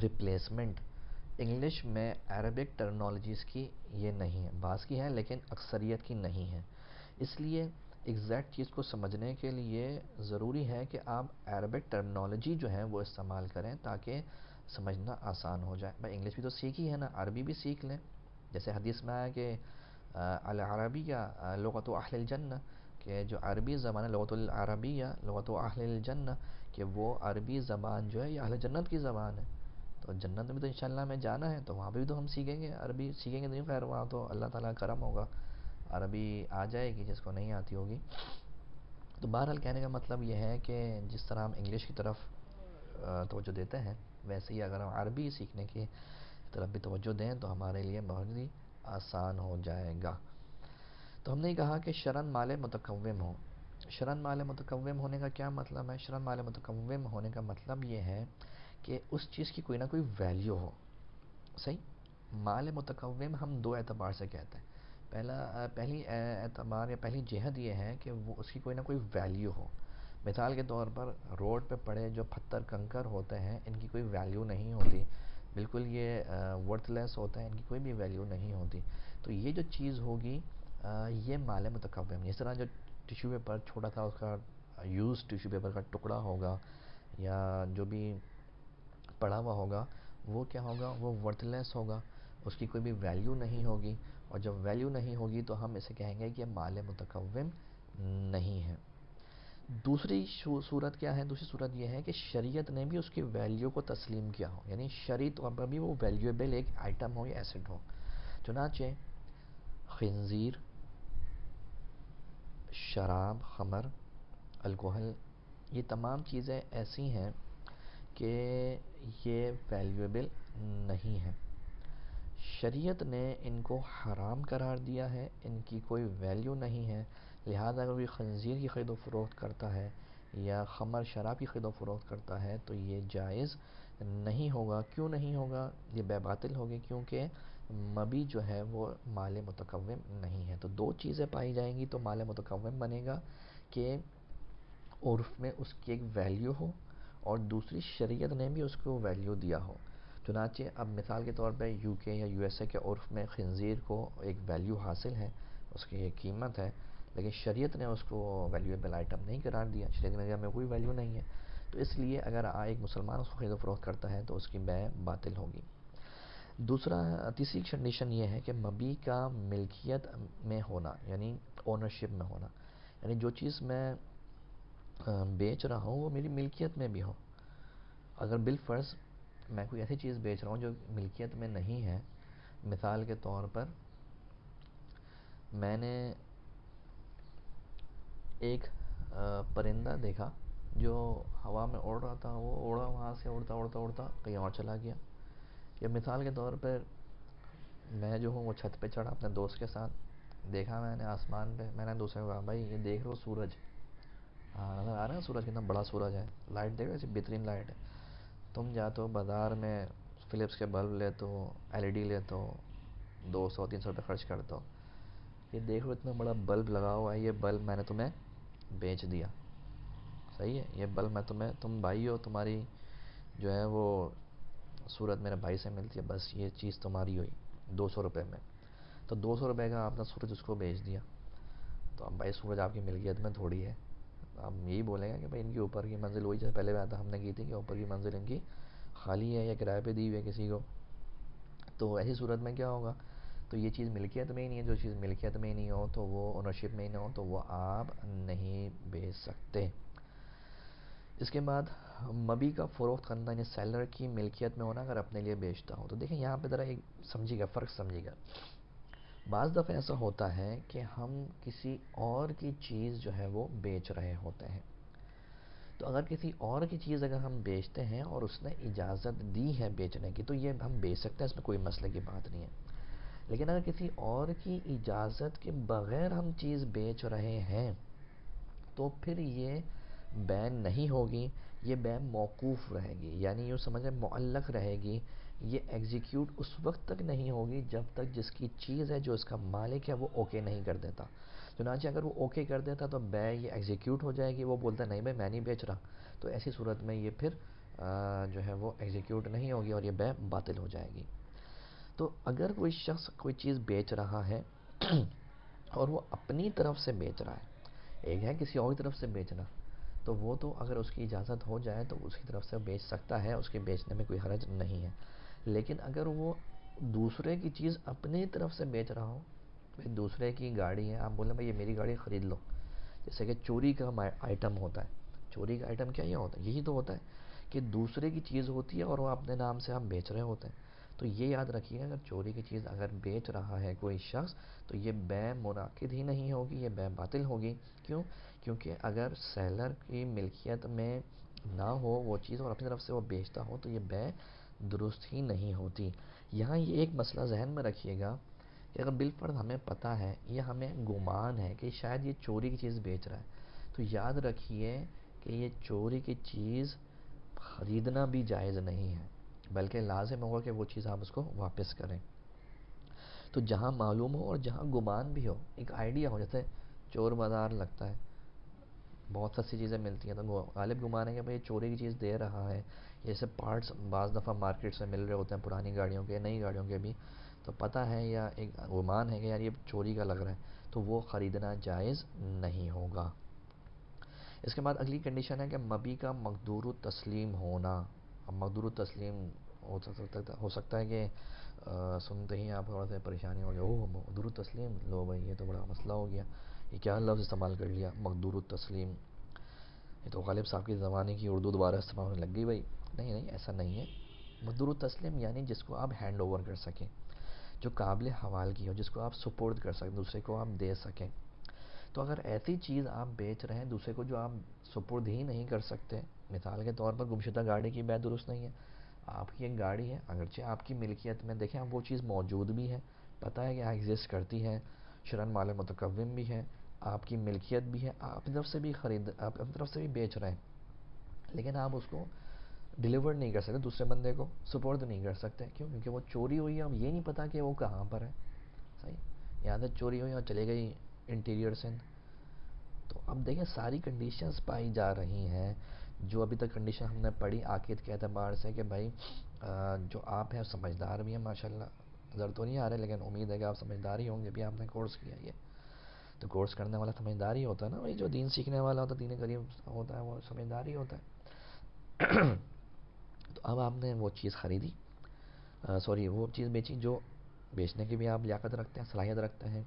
ریپلیسمنٹ انگلش میں عربک ٹرمنالوجیز کی یہ نہیں ہے, بعض کی ہے لیکن اکثریت کی نہیں ہے. اس لیے ایگزیکٹ چیز کو سمجھنے کے لیے ضروری ہے کہ آپ عربک ٹرمنالوجی جو ہے وہ استعمال کریں تاکہ سمجھنا آسان ہو جائے. بھائی انگلش بھی تو سیکھی ہے نا, عربی بھی سیکھ لیں. جیسے حدیث میں آیا کہ العربیہ لغت اہل الجنہ, کہ جو عربی زبان ہے لغت العربیہ لغت اہل الجنہ, کہ وہ عربی زبان جو ہے یہ اہل جنت کی زبان ہے. تو جنت میں بھی تو انشاءاللہ ہمیں جانا ہے, تو وہاں پہ بھی تو ہم سیکھیں گے عربی. سیکھیں گے نہیں, خیر وہاں تو اللہ تعالیٰ کا کرم ہوگا, عربی آ جائے گی جس کو نہیں آتی ہوگی. تو بہرحال کہنے کا مطلب یہ ہے کہ جس طرح ہم انگلش کی طرف توجہ دیتے ہیں, ویسے ہی اگر ہم عربی سیکھنے کی طرف بھی توجہ دیں تو ہمارے لیے بہت ہی آسان ہو جائے گا. تو ہم نے کہا کہ شرن مال متقوم ہو. شرن مال متقوم ہونے کا کیا مطلب ہے؟ شرن مال متقوم ہونے کا مطلب یہ ہے کہ اس چیز کی کوئی نہ کوئی ویلیو ہو. صحیح. مال متقوم ہم دو اعتبار سے کہتے ہیں. پہلی اعتبار یا پہلی جہت یہ ہے کہ وہ اس کی کوئی نہ کوئی ویلیو ہو. مثال کے طور پر روڈ پہ پڑے جو پتھر کنکر ہوتے ہیں, ان کی کوئی ویلیو نہیں ہوتی, بالکل یہ ورتھ لیس ہوتے ہیں, ان کی کوئی بھی ویلیو نہیں ہوتی. تو یہ جو چیز ہوگی یہ مال متقوم. اس طرح جو ٹیشو پیپر چھوٹا تھا, اس کا یوز ٹیشو پیپر کا ٹکڑا ہوگا یا جو بھی پڑا ہوا ہوگا, وہ کیا ہوگا؟ وہ ورتھ لیس ہوگا, اس کی کوئی بھی ویلیو نہیں ہوگی. اور جب ویلیو نہیں ہوگی تو ہم اسے کہیں گے کہ یہ مال متقوم نہیں ہے. دوسری صورت کیا ہے؟ دوسری صورت یہ ہے کہ شریعت نے بھی اس کی ویلیو کو تسلیم کیا ہو, یعنی شرعی طور پر بھی وہ ویلیویبل ایک آئٹم ہو یا ایسٹ ہو. چنانچہ خنزیر, شراب, خمر, الکوہل, یہ تمام چیزیں ایسی ہیں کہ یہ ویلیویبل نہیں ہیں. شریعت نے ان کو حرام قرار دیا ہے, ان کی کوئی ویلیو نہیں ہے. لہذا اگر کوئی خنزیر کی خرید و فروخت کرتا ہے یا خمر شراب کی خرید و فروخت کرتا ہے تو یہ جائز نہیں ہوگا. کیوں نہیں ہوگا؟ یہ بے باطل ہوگی, کیونکہ مبی جو ہے وہ مال متقوم نہیں ہے. تو دو چیزیں پائی جائیں گی تو مال متقوم بنے گا کہ عرف میں اس کی ایک ویلیو ہو, اور دوسری شریعت نے بھی اس کو ویلیو دیا ہو. چنانچہ اب مثال کے طور پہ یو کے یا یو ایس اے کے عرف میں خنزیر کو ایک ویلیو حاصل ہے, اس کی ایک قیمت ہے, لیکن شریعت نے اس کو ویلیویبل آئٹم نہیں قرار دیا. شریعت نے کہا میں کوئی ویلیو نہیں ہے. تو اس لیے اگر ایک مسلمان اس کو خرید و فروخت کرتا ہے تو اس کی بیع باطل ہوگی. تیسری کنڈیشن یہ ہے کہ مبی کا ملکیت میں ہونا, یعنی اونرشپ میں ہونا, یعنی جو چیز میں بیچ رہا ہوں وہ میری ملکیت میں بھی ہو. اگر بالفرض میں کوئی ایسی چیز بیچ رہا ہوں جو ملکیت میں نہیں ہے, مثال کے طور پر میں نے ایک پرندہ دیکھا جو ہوا میں اڑ رہا تھا, وہ اڑا وہاں سے اڑتا اڑتا اڑتا کہیں اور چلا گیا. یا مثال کے طور پر میں جو ہوں وہ چھت پہ چڑھا اپنے دوست کے ساتھ, دیکھا میں نے آسمان پہ, میں نے دوسرے کو کہا بھائی یہ دیکھ رہے ہو سورج, ہاں نظر آ رہا ہے سورج کتنا بڑا سورج ہے, لائٹ دیکھ رہے ایسی بہترین لائٹ ہے. تم جاتے ہو بازار میں فلپس کے بلب لیتے ہو, ایل ای ڈی لیتے ہو, 200-300 روپے خرچ کرتے ہو, یہ دیکھو اتنا بڑا بلب لگا ہوا ہے, یہ بلب میں نے تمہیں بیچ دیا. صحیح ہے, یہ بلب میں تم بھائی ہو, تمہاری جو ہے وہ صورت میرے بھائی سے ملتی ہے, بس یہ چیز تمہاری ہوئی 200 روپے میں. تو 200 روپے کا آپ نے سورج اس کو بیچ دیا. تو اب بھائی سورج آپ کی ملکیت میں تھوڑی ہے. آپ یہی بولیں گے کہ بھائی ان کی اوپر کی منزل وہی جیسے پہلے بات ہم نے کی تھی کہ اوپر کی منزل ان کی خالی ہے یا کرائے پہ دی ہوئی ہے کسی کو. تو ایسی صورت میں کیا ہوگا؟ تو یہ چیز ملکیت میں ہی نہیں ہے. جو چیز ملکیت میں ہی نہیں ہو تو وہ اونرشپ میں ہی نہ ہو تو وہ آپ نہیں بیچ سکتے. اس کے بعد مبی کا فروخت کرنا, یعنی سیلر کی ملکیت میں ہونا اگر اپنے لیے بیچتا ہو. تو دیکھیں یہاں پہ ذرا ایک سمجھیے گا, فرق سمجھیے گا. بعض دفعہ ایسا ہوتا ہے کہ ہم کسی اور کی چیز جو ہے وہ بیچ رہے ہوتے ہیں. تو اگر کسی اور کی چیز اگر ہم بیچتے ہیں اور اس نے اجازت دی ہے بیچنے کی تو یہ ہم بیچ سکتے ہیں, اس میں کوئی مسئلے کی بات نہیں ہے. لیکن اگر کسی اور کی اجازت کے بغیر ہم چیز بیچ رہے ہیں تو پھر یہ بیع نہیں ہوگی, یہ بیع موقوف رہے گی, یعنی یوں سمجھیں معلق رہے گی. یہ ایگزیکیوٹ اس وقت تک نہیں ہوگی جب تک جس کی چیز ہے, جو اس کا مالک ہے, وہ اوکے نہیں کر دیتا. چنانچہ اگر وہ اوکے کر دیتا تو بیع یہ ایگزیکیوٹ ہو جائے گی. وہ بولتا نہیں بھائی میں نہیں بیچ رہا, تو ایسی صورت میں یہ پھر جو ہے وہ ایگزیکیوٹ نہیں ہوگی اور یہ بیع باطل ہو جائے گی. تو اگر کوئی شخص کوئی چیز بیچ رہا ہے اور وہ اپنی طرف سے بیچ رہا ہے, ایک ہے کسی اور طرف سے بیچنا, تو وہ تو اگر اس کی اجازت ہو جائے تو اس کی طرف سے بیچ سکتا ہے، اس کے بیچنے میں کوئی حرج نہیں ہے. لیکن اگر وہ دوسرے کی چیز اپنی طرف سے بیچ رہا ہو، بھائی دوسرے کی گاڑی ہے، آپ بولیں بھائی یہ میری گاڑی خرید لو، جیسے کہ چوری کا آئٹم ہوتا ہے. چوری کا آئٹم کیا یہ ہوتا ہے؟ یہی تو ہوتا ہے کہ دوسرے کی چیز ہوتی ہے اور وہ اپنے نام سے ہم بیچ رہے ہوتے ہیں. تو یہ یاد رکھیے، اگر چوری کی چیز اگر بیچ رہا ہے کوئی شخص تو یہ بے منعقد ہی نہیں ہوگی، یہ بے باطل ہوگی. کیوں؟ کیونکہ اگر سیلر کی ملکیت میں نہ ہو وہ چیز اور اپنی طرف سے وہ بیچتا ہو تو یہ بے درست ہی نہیں ہوتی. یہاں یہ ایک مسئلہ ذہن میں رکھیے گا کہ اگر بالفرض ہمیں پتہ ہے یا ہمیں گمان ہے کہ شاید یہ چوری کی چیز بیچ رہا ہے، تو یاد رکھیے کہ یہ چوری کی چیز خریدنا بھی جائز نہیں ہے، بلکہ لازم ہوگا کہ وہ چیز آپ اس کو واپس کریں. تو جہاں معلوم ہو اور جہاں گمان بھی ہو، ایک آئیڈیا ہو، جیسے چور بازار لگتا ہے، بہت سستی چیزیں ملتی ہیں، تو غالب گمان ہے کہ بھئی چوری کی چیز دے رہا ہے. جیسے پارٹس بعض دفعہ مارکیٹ سے مل رہے ہوتے ہیں پرانی گاڑیوں کے، نئی گاڑیوں کے بھی، تو پتہ ہے یا ایک گمان ہے کہ یار یہ چوری کا لگ رہا ہے، تو وہ خریدنا جائز نہیں ہوگا. اس کے بعد اگلی کنڈیشن ہے کہ مبی کا مقدور تسلیم ہونا. اب مقدور تسلیم ہو سکتا ہے کہ سنتے ہی آپ تھوڑا سا پریشانی ہو گیا، اوہ مقدور تسلیم، لو بھائی یہ تو بڑا مسئلہ ہو گیا، یہ کیا لفظ استعمال کر لیا مقدور تسلیم، یہ تو غالب صاحب کی زمانے کی اردو دوبارہ استعمال ہونے لگ گئی بھائی. نہیں نہیں، ایسا نہیں ہے. مقدور تسلیم یعنی جس کو آپ ہینڈ اوور کر سکیں، جو قابل حوال کی ہو، جس کو آپ سپورٹ کر سکیں، دوسرے کو آپ دے سکیں. تو اگر ایسی چیز آپ بیچ رہے ہیں دوسرے کو جو آپ سپرد ہی نہیں کر سکتے، مثال کے طور پر گمشدہ گاڑی کی بے درست نہیں ہے، آپ کی ایک گاڑی ہے، اگرچہ آپ کی ملکیت میں دیکھیں آپ وہ چیز موجود بھی ہے، پتہ ہے کہ ایگزسٹ کرتی ہے، شرعاً مال متقوم بھی ہے، آپ کی ملکیت بھی ہے، آپ اپنی طرف سے بھی آپ اپنی طرف سے بھی بیچ رہے ہیں، لیکن آپ اس کو ڈیلیور نہیں کر سکتے، دوسرے بندے کو سپرد نہیں کر سکتے. کیوں؟ کیونکہ وہ چوری ہوئی ہے، اب یہ نہیں پتہ کہ وہ کہاں پر ہے. صحیح، یہاں سے چوری ہوئی اور چلے گئی انٹیریئر سندھ. تو اب دیکھیں ساری کنڈیشنز پائی جا رہی ہیں، جو ابھی تک کنڈیشن ہم نے پڑھی عقید کے اعتبار سے کہ بھائی جو آپ ہیں سمجھدار بھی ہیں ماشاءاللہ، نظر تو نہیں آ رہے لیکن امید ہے کہ آپ سمجھدار ہی ہوں گے، بھی آپ نے کورس کیا یہ، تو کورس کرنے والا سمجھدار ہی ہوتا ہے نا، وہی جو دین سیکھنے والا ہوتا ہے، دین قریب ہوتا ہے، وہ سمجھدار ہی ہوتا ہے. تو اب آپ نے وہ چیز خریدی، سوری وہ چیز بیچی جو بیچنے کی بھی آپ لیاقت رکھتے ہیں، صلاحیت رکھتے ہیں.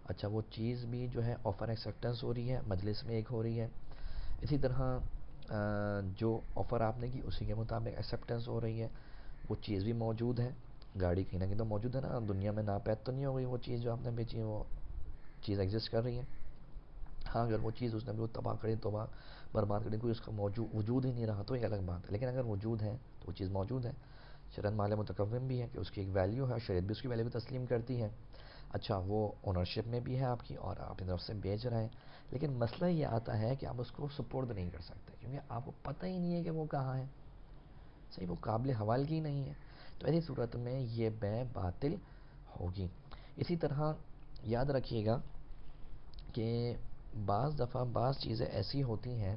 اچھا وہ چیز بھی جو ہے آفر ایکسیپٹنس ہو رہی ہے، مجلس میں ایک ہو رہی ہے. اسی طرح جو آفر آپ نے کی اسی کے مطابق ایکسیپٹنس ہو رہی ہے، وہ چیز بھی موجود ہے، گاڑی کہیں نہ کہیں تو موجود ہے نا، دنیا میں ناپید تو نہیں ہو گئی وہ چیز جو آپ نے بیچی ہے، وہ چیز ایگزسٹ کر رہی ہے. ہاں اگر وہ چیز اس نے بھی تباہ کری، تباہ برباد کری، کوئی اس کا وجود ہی نہیں رہا تو ایک الگ بات ہے، لیکن اگر وجود ہے تو وہ چیز موجود ہے، شرعاً مال متقوم بھی ہے کہ اس کی ایک ویلیو ہے، شریعت بھی اس کی ویلیو کو تسلیم کرتی ہے. اچھا وہ اونرشپ میں بھی ہے آپ کی اور آپ اپنی طرف سے بیچ رہے ہیں، لیکن مسئلہ یہ آتا ہے کہ آپ اس کو سپرد نہیں کر سکتے کیونکہ آپ کو پتہ ہی نہیں ہے کہ وہ کہاں ہے. صحیح، وہ قابل حوال کی نہیں ہے، تو ایسی صورت میں یہ بے باطل ہوگی. اسی طرح یاد رکھیے گا کہ بعض دفعہ بعض چیزیں ایسی ہوتی ہیں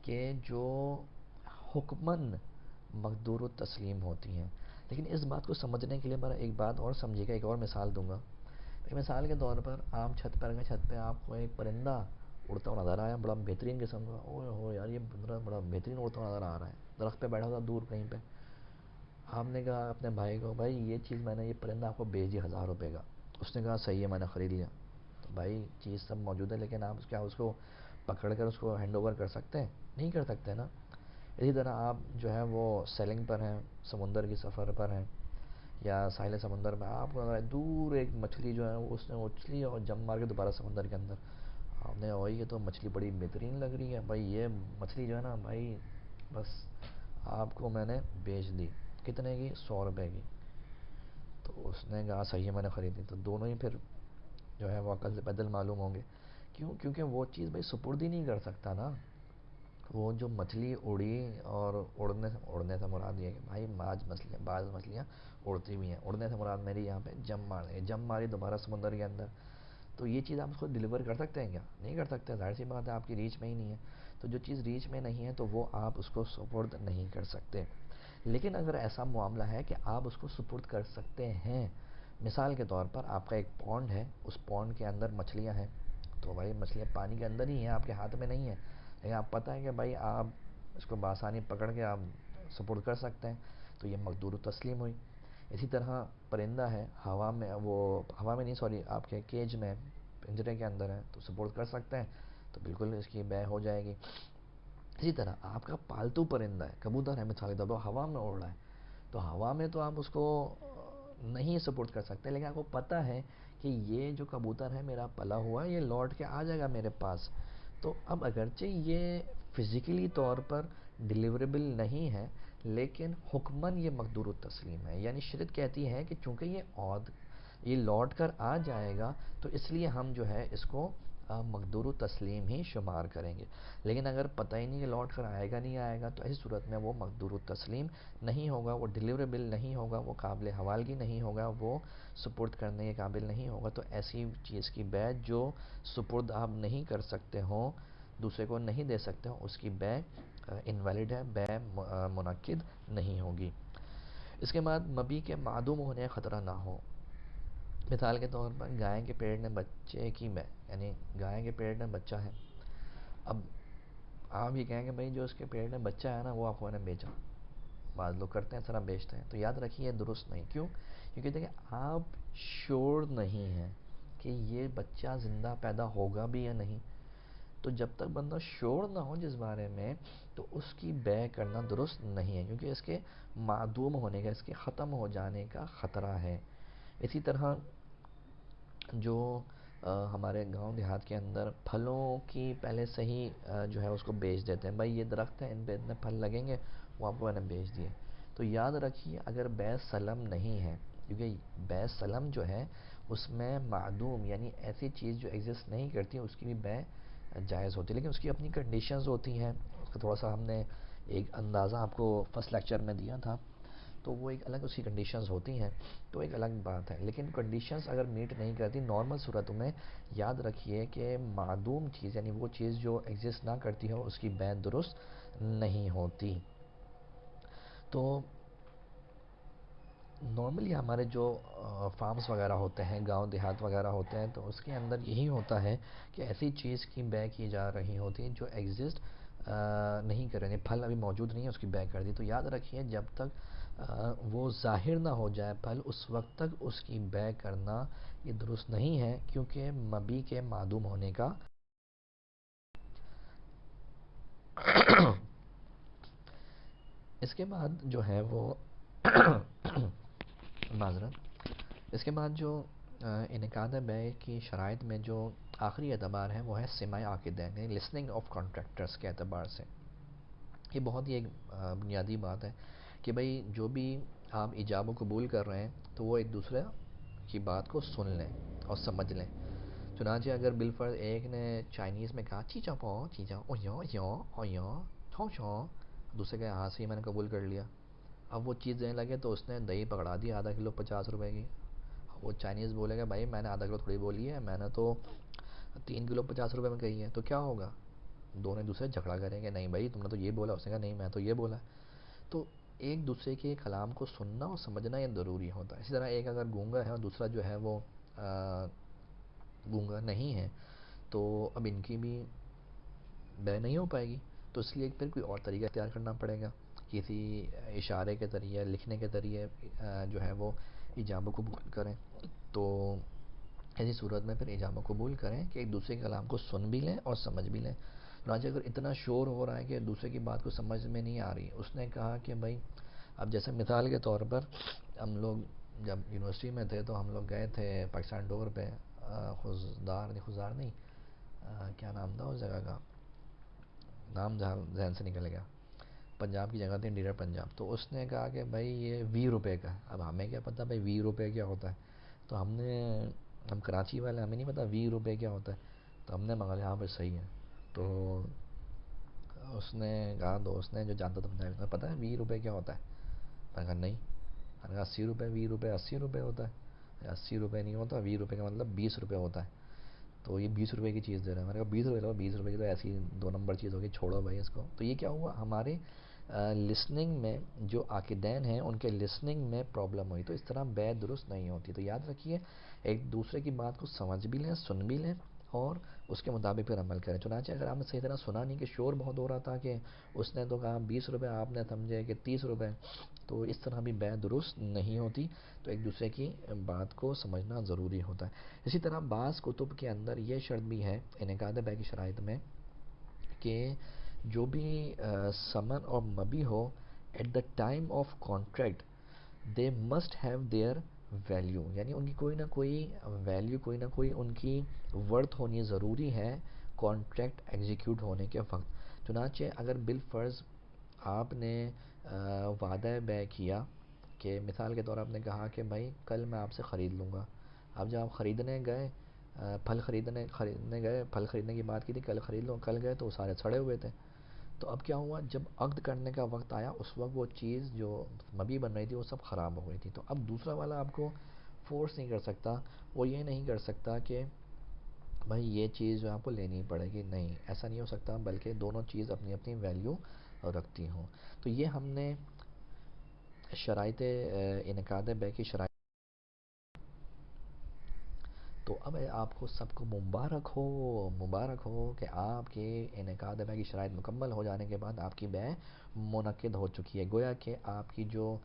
کہ جو حکماً مقدور و تسلیم ہوتی ہیں، لیکن اس بات کو سمجھنے کے لیے میں ایک بات اور سمجھیے گا، ایک اور مثال دوں گا. مثال کے طور پر آپ چھت پر گئے، چھت پہ آپ کو ایک پرندہ اڑتا ہوا نظر آیا، بڑا بہترین قسم کا، اوہ ہو یار یہ پرندہ بڑا بہترین اڑتا ہوا نظر آ رہا ہے، درخت پہ بیٹھا ہوا دور کہیں پہ. آپ نے کہا اپنے بھائی کو بھائی یہ چیز میں نے یہ پرندہ آپ کو بیچ دی 1000 روپے کا. اس نے کہا صحیح ہے میں نے خرید لیا. تو بھائی چیز سب موجود ہے لیکن آپ کیا اس کو پکڑ کر اس کو ہینڈ اوور کر سکتے ہیں؟ نہیں کر سکتے نا. اسی طرح آپ جو ہے وہ سیلنگ پر ہیں، سمندر کی سفر پر ہیں یا ساحل سمندر میں، آپ کو دور ایک مچھلی جو ہے اس نے اچھلی اور جم مار کے دوبارہ سمندر کے اندر، آپ نے بھائی یہ تو مچھلی بڑی بہترین لگ رہی ہے، بھائی یہ مچھلی جو ہے نا بھائی بس آپ کو میں نے بیچ دی. کتنے کی؟ 100 روپے کی. تو اس نے کہا صحیح ہے میں نے خریدی. تو دونوں ہی پھر جو ہے وہ عقل سے بدل معلوم ہوں گے. کیوں؟ کیونکہ وہ چیز بھائی سپرد ہی نہیں کر سکتا نا. وہ جو مچھلی اڑی اور اڑنے سے مراد یہ ہے کہ بھائی بعض مچھلیاں اڑتی بھی ہیں، اڑنے سے مراد میری یہاں پہ جم ماری دوبارہ سمندر کے اندر. تو یہ چیز آپ اس کو ڈیلیور کر سکتے ہیں کیا؟ نہیں کر سکتے، ظاہر سی بات ہے آپ کی ریچ میں ہی نہیں ہے. تو جو چیز ریچ میں نہیں ہے تو وہ آپ اس کو سپرد نہیں کر سکتے. لیکن اگر ایسا معاملہ ہے کہ آپ اس کو سپرد کر سکتے ہیں، مثال کے طور پر آپ کا ایک پونڈ ہے، اس پونڈ کے اندر مچھلیاں ہیں، تو بھائی مچھلیاں پانی کے اندر ہی ہیں، آپ کے ہاتھ میں نہیں ہیں، لیکن آپ پتہ ہے کہ بھائی آپ اس کو بآسانی پکڑ کے آپ سپورٹ کر سکتے ہیں، تو یہ مقدور تسلیم ہوئی۔ اسی طرح پرندہ ہے ہوا میں، وہ ہوا میں نہیں، سوری، آپ کے کیج میں، پنجرے کے اندر ہے، تو سپورٹ کر سکتے ہیں، تو بالکل اس کی بے ہو جائے گی۔ اسی طرح آپ کا پالتو پرندہ ہے، کبوتر ہے مثال کے طور پر، ہوا میں اڑ رہا ہے، تو ہوا میں تو آپ اس کو نہیں سپورٹ کر سکتے، لیکن آپ کو پتہ ہے کہ یہ جو کبوتر ہے میرا پلا ہوا، یہ لوٹ کے آ جائے گا میرے پاس، تو اب اگرچہ یہ فزیکلی طور پر ڈیلیوریبل نہیں ہے، لیکن حکماً یہ مقدور التسلیم ہے، یعنی شریعت کہتی ہے کہ چونکہ یہ لوٹ کر آ جائے گا، تو اس لیے ہم جو ہے اس کو مقدور التسلیم ہی شمار کریں گے۔ لیکن اگر پتہ ہی نہیں کہ لوٹ کر آئے گا نہیں آئے گا، تو ایسی صورت میں وہ مقدور التسلیم نہیں ہوگا، وہ ڈیلیوریبل نہیں ہوگا، وہ قابل حوالگی نہیں ہوگا، وہ سپرد کرنے کے قابل نہیں ہوگا۔ تو ایسی چیز کی بے جو سپرد آپ نہیں کر سکتے ہوں، دوسرے کو نہیں دے سکتے ہوں، اس کی بے انویلڈ ہے، بے منعقد نہیں ہوگی۔ اس کے بعد مبی کے معدوم ہونے کا خطرہ نہ ہو۔ مثال کے طور پر گائے کے پیٹ میں بچے کی بے، یعنی گائے کے پیٹ میں بچہ ہے، اب آپ یہ کہیں کہ بھائی جو اس کے پیٹ میں بچہ ہے نا وہ آپ کو نے بیچا، بعض لوگ کرتے ہیں اس طرح بیچتے ہیں، تو یاد رکھیے یہ درست نہیں۔ کیوں؟ کیونکہ دیکھیں آپ شور نہیں ہیں کہ یہ بچہ زندہ پیدا ہوگا بھی یا نہیں، تو جب تک بندہ شور نہ ہو جس بارے میں، تو اس کی بے کرنا درست نہیں ہے، کیونکہ اس کے معدوم ہونے کا، اس کے ختم ہو جانے کا خطرہ ہے۔ اسی طرح جو ہمارے گاؤں دیہات کے اندر پھلوں کی پہلے سے ہی جو ہے اس کو بیچ دیتے ہیں، بھائی یہ درخت ہے، ان پہ اتنے پھل لگیں گے، وہ آپ کو میں نے بیچ دیے، تو یاد رکھیے اگر بے سلم نہیں ہے، کیونکہ بے سلم جو ہے اس میں معدوم یعنی ایسی چیز جو ایگزسٹ نہیں کرتی، اس کی بھی بے جائز ہوتی ہے، لیکن اس کی اپنی کنڈیشنز ہوتی ہیں، اس کا تھوڑا سا ہم نے ایک اندازہ آپ کو فرسٹ لیکچر میں دیا تھا، تو وہ ایک الگ اس کی کنڈیشنز ہوتی ہیں، تو ایک الگ بات ہے، لیکن کنڈیشنز اگر میٹ نہیں کرتی نارمل صورتوں میں، یاد رکھیے کہ معدوم چیز یعنی وہ چیز جو ایگزسٹ نہ کرتی ہو اس کی بے درست نہیں ہوتی۔ تو نارملی ہمارے جو فارمز وغیرہ ہوتے ہیں، گاؤں دیہات وغیرہ ہوتے ہیں، تو اس کے اندر یہی ہوتا ہے کہ ایسی چیز کی بے کی جا رہی ہوتی ہے جو ایگزسٹ نہیں کر رہی، پھل ابھی موجود نہیں ہے، اس کی بے کر دی، تو یاد رکھیے جب تک وہ ظاہر نہ ہو جائے پھل، اس وقت تک اس کی بے کرنا یہ درست نہیں ہے، کیونکہ مبی کے معدوم ہونے کا اس کے بعد جو ہے وہ معذرت، اس کے بعد جو انعقاد بے کی شرائط میں جو آخری اعتبار ہے وہ ہے سماع عاقدین، یعنی لسننگ آف کانٹریکٹرز کے اعتبار سے۔ یہ بہت ہی ایک بنیادی بات ہے کہ بھئی جو بھی آپ ایجاب و قبول کر رہے ہیں تو وہ ایک دوسرے کی بات کو سن لیں اور سمجھ لیں۔ چنانچہ اگر بالفرض ایک نے چائنیز میں کہا چیچا پو چیچا او یو یو او یو چھو چھو، دوسرے کے ہاں سے ہی میں نے قبول کر لیا، اب وہ چیز دینے لگے تو اس نے دہی پکڑا دی آدھا کلو 50 روپے کی، وہ چائنیز بولے گا بھائی میں نے آدھا کلو تھوڑی بولی ہے، میں نے تو 3 کلو 50 روپے میں کہی ہے، تو کیا ہوگا؟ دونوں ایک دوسرے جھگڑا کریں گے، نہیں بھائی تم نے تو یہ بولا، اس نے کہا نہیں میں تو یہ بولا۔ تو ایک دوسرے کے کلام کو سننا اور سمجھنا یہ ضروری ہوتا ہے۔ اسی طرح ایک اگر گونگا ہے اور دوسرا جو ہے وہ گونگا نہیں ہے، تو اب ان کی بھی بے نہیں ہو پائے گی، تو اس لیے پھر کوئی اور طریقہ اختیار کرنا پڑے گا، کسی اشارے کے ذریعے، لکھنے کے ذریعے جو ہے وہ ایجاب و قبول کریں۔ تو ایسی صورت میں پھر ایجاب و قبول کریں کہ ایک دوسرے کے کلام کو سن بھی لیں اور سمجھ بھی لیں۔ چنانچہ اگر اتنا شور ہو رہا ہے کہ دوسرے کی بات کو سمجھ میں نہیں آ رہی، اس نے کہا کہ بھائی اب جیسے مثال کے طور پر ہم لوگ جب یونیورسٹی میں تھے تو ہم لوگ گئے تھے پاکستان ٹور پہ، خزدار نہیں، کیا نام تھا اس جگہ کا، نام جہاں ذہن سے نکل گیا، پنجاب کی جگہ تھی ڈیرہ پنجاب، تو اس نے کہا کہ بھائی یہ 20 روپے کا ہے، اب ہمیں کیا پتہ بھائی 20 روپے کیا ہوتا ہے، تو ہم کراچی والے، ہمیں نہیں پتہ 20 روپے کیا ہوتا ہے، تو ہم نے منگا لیا، ہاں بھائی صحیح ہے، تو اس نے کہا دوست نے جو جانتا تھا پنجابی، تمہیں پتہ ہے 20 روپے کیا ہوتا ہے؟ میں نے کہا نہیں، میں نے کہا 80 روپے، 20 روپے 80 روپے ہوتا ہے، 80 روپے نہیں ہوتا، 20 روپے کا مطلب 20 روپے ہوتا ہے، تو یہ 20 روپے کی چیز دے رہا ہے، میں نے کہا 20 روپے لو، 20 روپے کی تو ایسی 2 نمبر چیز ہوگی، چھوڑو بھائی اس کو۔ تو یہ کیا ہوا، ہمارے لسننگ میں جو عاقدین ہیں ان کے لسننگ میں پرابلم ہوئی، تو اس طرح بے درست نہیں ہوتی۔ تو یاد رکھیے ایک دوسرے کی بات کو سمجھ بھی لیں، سن بھی لیں اور اس کے مطابق پھر عمل کریں. چنانچہ اگر آپ نے صحیح طرح سنا نہیں کہ شور بہت ہو رہا تھا کہ اس نے تو کہا 20 روپے، آپ نے سمجھے کہ 30 روپے، تو اس طرح بھی بیع درست نہیں ہوتی. تو ایک دوسرے کی بات کو سمجھنا ضروری ہوتا ہے. اسی طرح بعض کتب کے اندر یہ شرط بھی ہے انعقاد بیع کی شرائط میں کہ جو بھی سمن اور مبی ہو at the time of contract they must have their value, یعنی ان کی کوئی نہ کوئی ویلیو، کوئی نہ کوئی ان کی ورتھ ہونی ضروری ہے کانٹریکٹ ایگزیکیوٹ ہونے کے وقت. چنانچہ اگر بالفرض آپ نے وعدہ بیع کیا کہ مثال کے طور آپ نے کہا کہ بھائی کل میں آپ سے خرید لوں گا. اب جب آپ خریدنے گئے، پھل خریدنے گئے، پھل خریدنے کی بات کی تھی کل خرید لوں، کل گئے تو وہ سارے سڑے ہوئے تھے. تو اب کیا ہوا، جب عقد کرنے کا وقت آیا اس وقت وہ چیز جو مبی بن رہی تھی وہ سب خراب ہو گئی تھی. تو اب دوسرا والا آپ کو فورس نہیں کر سکتا، وہ یہ نہیں کر سکتا کہ بھائی یہ چیز جو آپ کو لینی پڑے گی، نہیں ایسا نہیں ہو سکتا، بلکہ دونوں چیز اپنی اپنی ویلیو رکھتی ہوں. تو یہ ہم نے شرائط انعقاد بیع کی شرائط. تو اب آپ کو سب کو مبارک ہو کہ آپ کے انعقاد بیع کی شرائط مکمل ہو جانے کے بعد آپ کی بیع منعقد ہو چکی ہے. گویا کہ آپ کی جو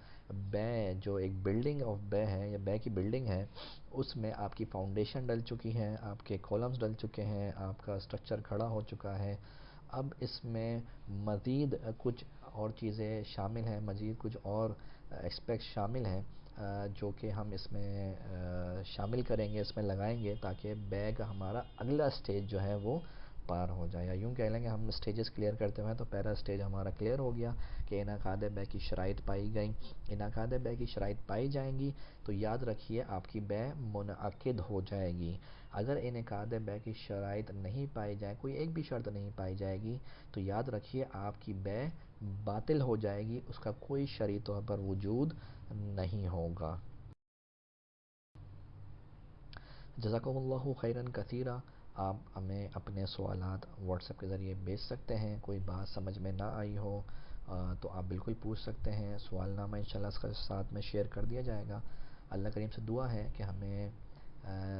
بیع، جو ایک بلڈنگ آف بیع ہے یا بیع کی بلڈنگ ہے، اس میں آپ کی فاؤنڈیشن ڈل چکی ہے، آپ کے کولمز ڈل چکے ہیں، آپ کا اسٹرکچر کھڑا ہو چکا ہے. اب اس میں مزید کچھ اور چیزیں شامل ہیں، مزید کچھ اور ایکسپیکٹ شامل ہیں جو کہ ہم اس میں شامل کریں گے، اس میں لگائیں گے تاکہ بیع کا ہمارا اگلا سٹیج جو ہے وہ پار ہو جائے. یا یوں کہہ لیں گے ہم سٹیجز کلیئر کرتے ہوئے، تو پہلا سٹیج ہمارا کلیئر ہو گیا کہ انعقاد بیع کی شرائط پائی گئیں. انعقاد بیع کی شرائط پائی جائیں گی تو یاد رکھیے آپ کی بیع منعقد ہو جائے گی. اگر انعقاد بیع کی شرائط نہیں پائی جائے، کوئی ایک بھی شرط نہیں پائی جائے گی، تو یاد رکھیے آپ کی بیع باطل ہو جائے گی، اس کا کوئی شرعی طور پر وجود نہیں ہوگا. جزاکم اللہ خیراً کثیرا. آپ ہمیں اپنے سوالات واٹس ایپ کے ذریعے بھیج سکتے ہیں. کوئی بات سمجھ میں نہ آئی ہو تو آپ بالکل پوچھ سکتے ہیں. سوال نامہ انشاءاللہ اس کے ساتھ میں شیئر کر دیا جائے گا. اللہ کریم سے دعا ہے کہ ہمیں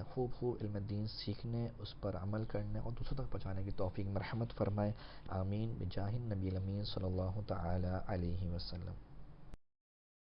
خوب علم دین سیکھنے، اس پر عمل کرنے اور دوسروں تک پہنچانے کی توفیق مرحمت فرمائے. آمین بجاہ النبی الامین صلی اللہ تعالی علیہ وسلم.